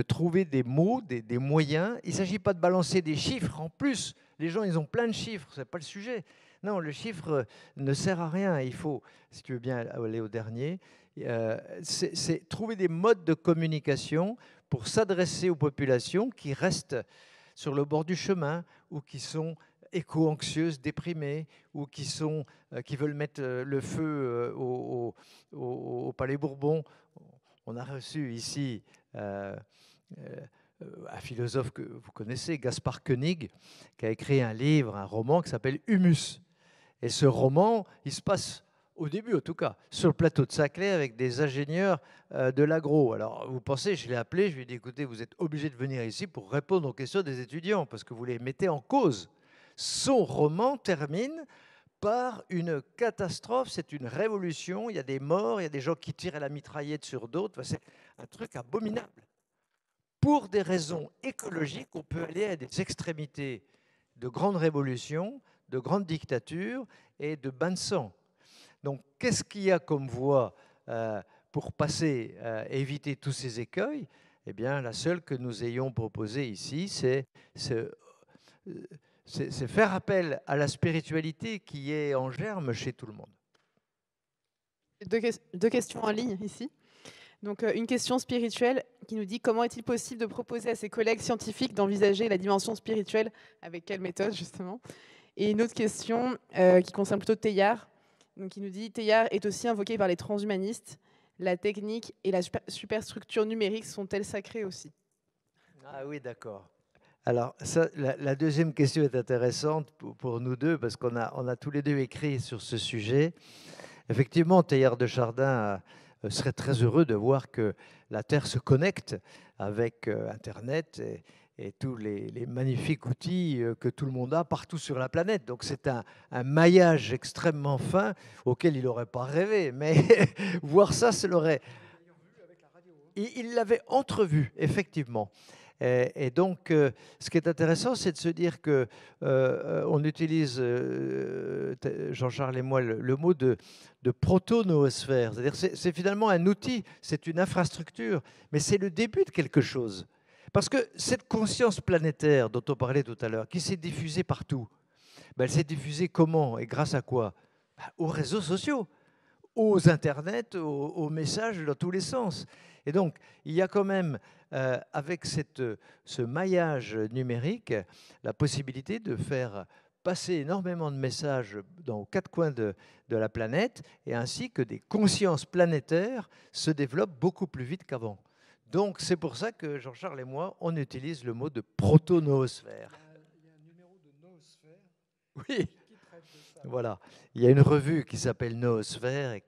trouver des mots, des moyens. Il ne s'agit pas de balancer des chiffres. En plus, les gens, ils ont plein de chiffres, ce n'est pas le sujet. Non, le chiffre ne sert à rien. Il faut, si tu veux bien aller au dernier, c'est trouver des modes de communication pour s'adresser aux populations qui restent sur le bord du chemin ou qui sont éco-anxieuses, déprimées, ou qui veulent mettre le feu au Palais Bourbon. On a reçu ici un philosophe que vous connaissez, Gaspard Koenig, qui a écrit un livre, un roman qui s'appelle Humus. Et ce roman, il se passe, au début en tout cas, sur le plateau de Saclay avec des ingénieurs de l'agro. Alors vous pensez, je l'ai appelé, je lui ai dit, écoutez, vous êtes obligé de venir ici pour répondre aux questions des étudiants, parce que vous les mettez en cause. Son roman termine par une catastrophe, c'est une révolution, il y a des morts, il y a des gens qui tirent à la mitraillette sur d'autres, c'est un truc abominable. Pour des raisons écologiques, on peut aller à des extrémités de grandes révolutions, de grandes dictatures et de bains de sang. Donc, qu'est-ce qu'il y a comme voie pour passer, éviter tous ces écueils? Eh bien, la seule que nous ayons proposée ici, c'est faire appel à la spiritualité qui est en germe chez tout le monde.
Deux questions en ligne ici. Donc, une question spirituelle qui nous dit comment est-il possible de proposer à ses collègues scientifiques d'envisager la dimension spirituelle, avec quelle méthode justement? Et une autre question qui concerne plutôt Teilhard, donc qui nous dit Teilhard est aussi invoqué par les transhumanistes. La technique et la superstructure numérique sont-elles sacrées aussi?
Ah oui, d'accord. Alors, ça, la deuxième question est intéressante pour nous deux, parce qu'on a tous les deux écrit sur ce sujet. Effectivement, Teilhard de Chardin serait très heureux de voir que la Terre se connecte avec Internet et tous les magnifiques outils que tout le monde a partout sur la planète. Donc c'est un maillage extrêmement fin auquel il n'aurait pas rêvé. Mais voir ça, c'est l'aurait... Il l'avait entrevu, effectivement. Et donc, ce qui est intéressant, c'est de se dire que on utilise, Jean-Charles et moi, le mot de proto-noosphère. C'est-à-dire, c'est finalement un outil, c'est une infrastructure, mais c'est le début de quelque chose. Parce que cette conscience planétaire dont on parlait tout à l'heure, qui s'est diffusée partout, ben, elle s'est diffusée comment et grâce à quoi? Ben, aux réseaux sociaux, aux internets, aux messages dans tous les sens. Et donc, il y a quand même, avec ce maillage numérique, la possibilité de faire passer énormément de messages aux quatre coins de la planète, et ainsi que des consciences planétaires se développent beaucoup plus vite qu'avant. Donc, c'est pour ça que Jean-Charles et moi, on utilise le mot de proto-noosphère.
Il y a un numéro de Noosphère
oui.
qui traite de
Voilà. Il y a une revue qui s'appelle Noosphère et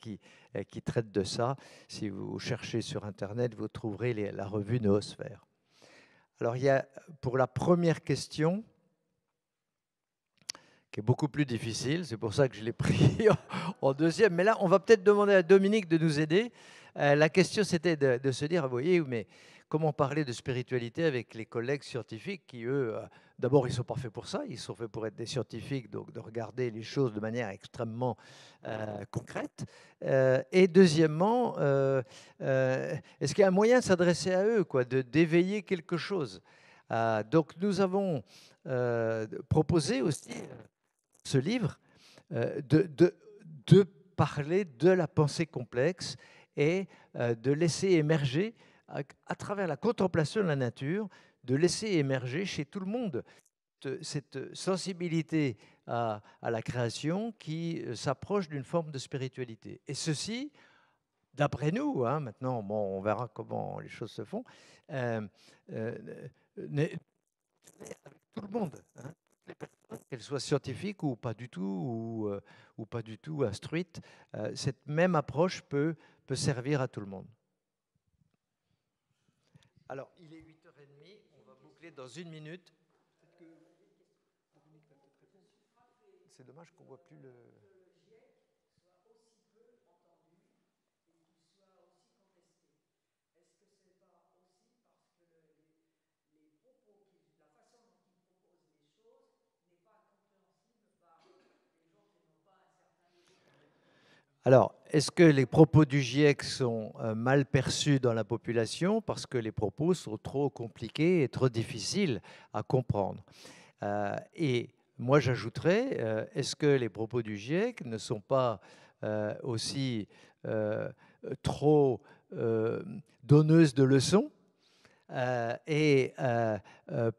qui traite de ça. Si vous cherchez sur Internet, vous trouverez la revue Noosphère. Alors, il y a, pour la première question, qui est beaucoup plus difficile, c'est pour ça que je l'ai pris en deuxième. Mais là, on va peut-être demander à Dominique de nous aider. La question, c'était de se dire, vous voyez, mais comment parler de spiritualité avec les collègues scientifiques qui, eux, d'abord, ils ne sont pas faits pour ça, ils sont faits pour être des scientifiques, donc de regarder les choses de manière extrêmement concrète. Et deuxièmement, est-ce qu'il y a un moyen de s'adresser à eux, quoi, d'éveiller quelque chose? Donc nous avons proposé aussi ce livre de parler de la pensée complexe et de laisser émerger, à travers la contemplation de la nature, de laisser émerger chez tout le monde cette sensibilité à la création qui s'approche d'une forme de spiritualité. Et ceci, d'après nous, hein, maintenant, bon, on verra comment les choses se font, tout le monde, hein, qu'elles soient scientifiques ou pas du tout, ou pas du tout instruites, cette même approche peut servir à tout le monde. Alors, il est 8h30, on va boucler dans 1 minute. C'est dommage qu'on ne voit plus le... Alors, est-ce que les propos du GIEC sont mal perçus dans la population parce que les propos sont trop compliqués et trop difficiles à comprendre? Et moi, j'ajouterais, est-ce que les propos du GIEC ne sont pas aussi trop donneuses de leçons et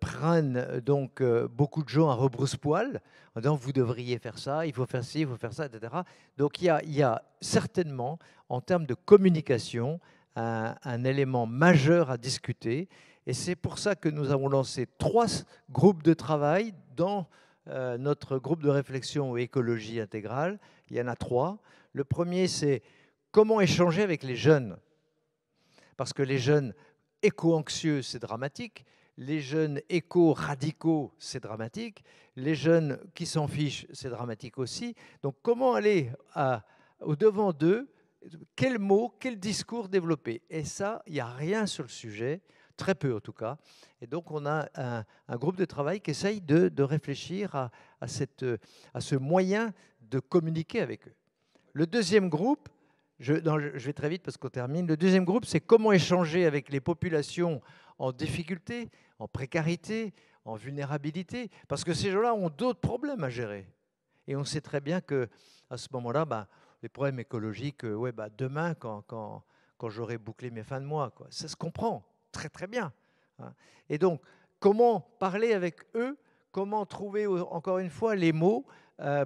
prennent donc beaucoup de gens à rebrousse-poil en disant vous devriez faire ça, il faut faire ci, il faut faire ça, etc. Donc il y a certainement, en termes de communication, un élément majeur à discuter. Et c'est pour ça que nous avons lancé 3 groupes de travail dans notre groupe de réflexion écologie intégrale. Il y en a 3. Le premier, c'est comment échanger avec les jeunes. Parce que les jeunes éco-anxieux, c'est dramatique. Les jeunes éco-radicaux, c'est dramatique. Les jeunes qui s'en fichent, c'est dramatique aussi. Donc, comment aller au-devant d'eux? Quels mots, quel discours développer? Et ça, il n'y a rien sur le sujet, très peu en tout cas. Et donc, on a un groupe de travail qui essaye de réfléchir à ce moyen de communiquer avec eux. Le deuxième groupe, je vais très vite parce qu'on termine. Le deuxième groupe, c'est comment échanger avec les populations en difficulté, en précarité, en vulnérabilité, parce que ces gens-là ont d'autres problèmes à gérer. Et on sait très bien qu'à ce moment-là, les problèmes écologiques, demain, quand j'aurai bouclé mes fins de mois, quoi, ça se comprend très très bien. Hein. Et donc, comment parler avec eux, comment trouver, encore une fois, les mots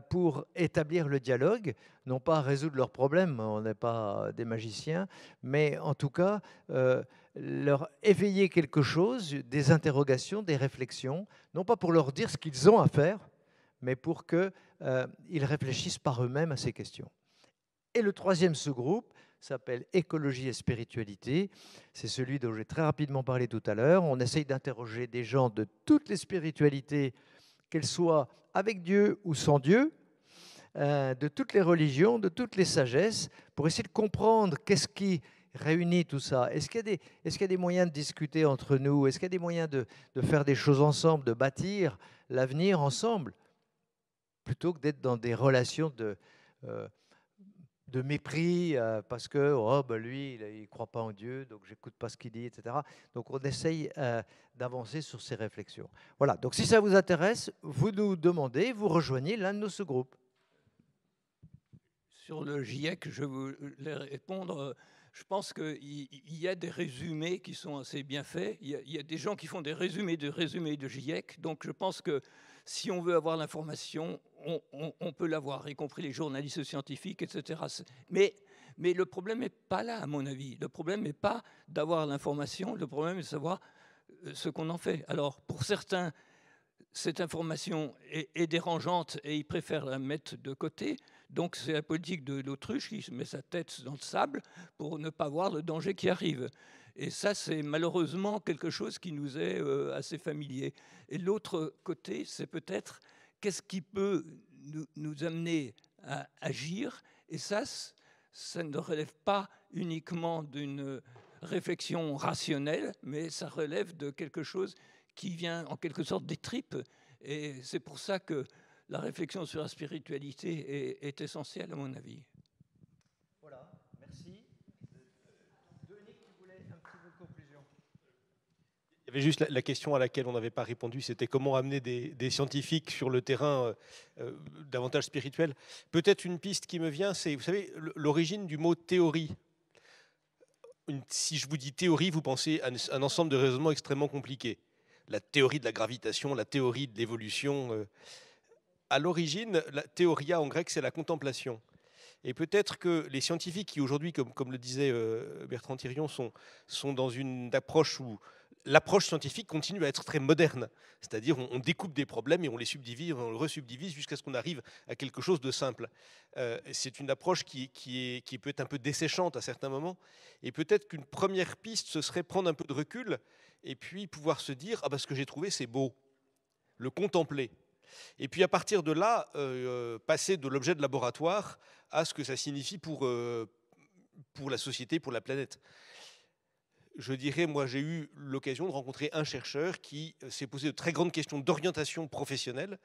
pour établir le dialogue, non pas résoudre leurs problèmes, on n'est pas des magiciens, mais en tout cas, leur éveiller quelque chose, des interrogations, des réflexions, non pas pour leur dire ce qu'ils ont à faire, mais pour qu'ils réfléchissent par eux-mêmes à ces questions. Et le troisième sous-groupe s'appelle Écologie et spiritualité. C'est celui dont j'ai très rapidement parlé tout à l'heure. On essaye d'interroger des gens de toutes les spiritualités, qu'elles soient avec Dieu ou sans Dieu, de toutes les religions, de toutes les sagesses, pour essayer de comprendre qu'est-ce qui réunit tout ça. Est-ce qu'il y a des moyens de discuter entre nous? Est-ce qu'il y a des moyens de faire des choses ensemble, de bâtir l'avenir ensemble, plutôt que d'être dans des relations de mépris parce que lui, il ne croit pas en Dieu, donc j'écoute pas ce qu'il dit, etc. Donc on essaye d'avancer sur ces réflexions. Voilà, donc si ça vous intéresse, vous nous demandez, vous rejoignez l'un de nos sous-groupes.
Sur le GIEC, je voulais répondre. Je pense qu'il y a des résumés qui sont assez bien faits. Il y a des gens qui font des résumés de GIEC. Donc je pense que si on veut avoir l'information, on peut l'avoir, y compris les journalistes scientifiques, etc. Mais le problème n'est pas là, à mon avis. Le problème n'est pas d'avoir l'information. Le problème est de savoir ce qu'on en fait. Alors, pour certains, cette information est dérangeante et il préfère la mettre de côté. Donc c'est la politique de l'autruche qui met sa tête dans le sable pour ne pas voir le danger qui arrive. Et ça, c'est malheureusement quelque chose qui nous est assez familier. Et l'autre côté, c'est peut-être qu'est-ce qui peut nous amener à agir. Et ça ne relève pas uniquement d'une réflexion rationnelle, mais ça relève de quelque chose qui vient en quelque sorte des tripes. Et c'est pour ça que la réflexion sur la spiritualité est essentielle, à mon avis.
Voilà, merci. Dominique, tu voulais un petit mot de conclusion?
Il y avait juste la question à laquelle on n'avait pas répondu, c'était comment amener des scientifiques sur le terrain davantage spirituel. Peut-être une piste qui me vient, c'est, vous savez, l'origine du mot théorie. Si je vous dis théorie, vous pensez à un ensemble de raisonnements extrêmement compliqués. La théorie de la gravitation, la théorie de l'évolution. À l'origine, la théoria en grec, c'est la contemplation. Et peut-être que les scientifiques qui aujourd'hui, comme le disait Bertrand Thirion, sont dans une approche où l'approche scientifique continue à être très moderne. C'est-à-dire on découpe des problèmes et on les subdivise, on les resubdivise jusqu'à ce qu'on arrive à quelque chose de simple. C'est une approche qui peut être un peu desséchante à certains moments. Et peut-être qu'une première piste, ce serait prendre un peu de recul et puis pouvoir se dire « Ah ben, ce que j'ai trouvé, c'est beau », le contempler. Et puis à partir de là, passer de l'objet de laboratoire à ce que ça signifie pour la société, pour la planète. Je dirais, moi j'ai eu l'occasion de rencontrer un chercheur qui s'est posé de très grandes questions d'orientation professionnelle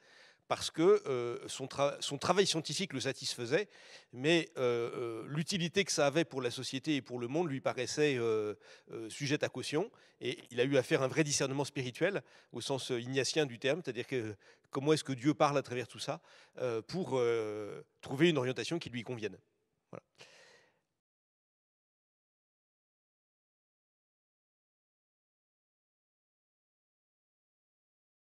parce que son travail scientifique le satisfaisait, mais l'utilité que ça avait pour la société et pour le monde lui paraissait sujette à caution. Et il a eu à faire un vrai discernement spirituel au sens ignatien du terme, c'est-à-dire que comment est-ce que Dieu parle à travers tout ça pour trouver une orientation qui lui convienne. Voilà.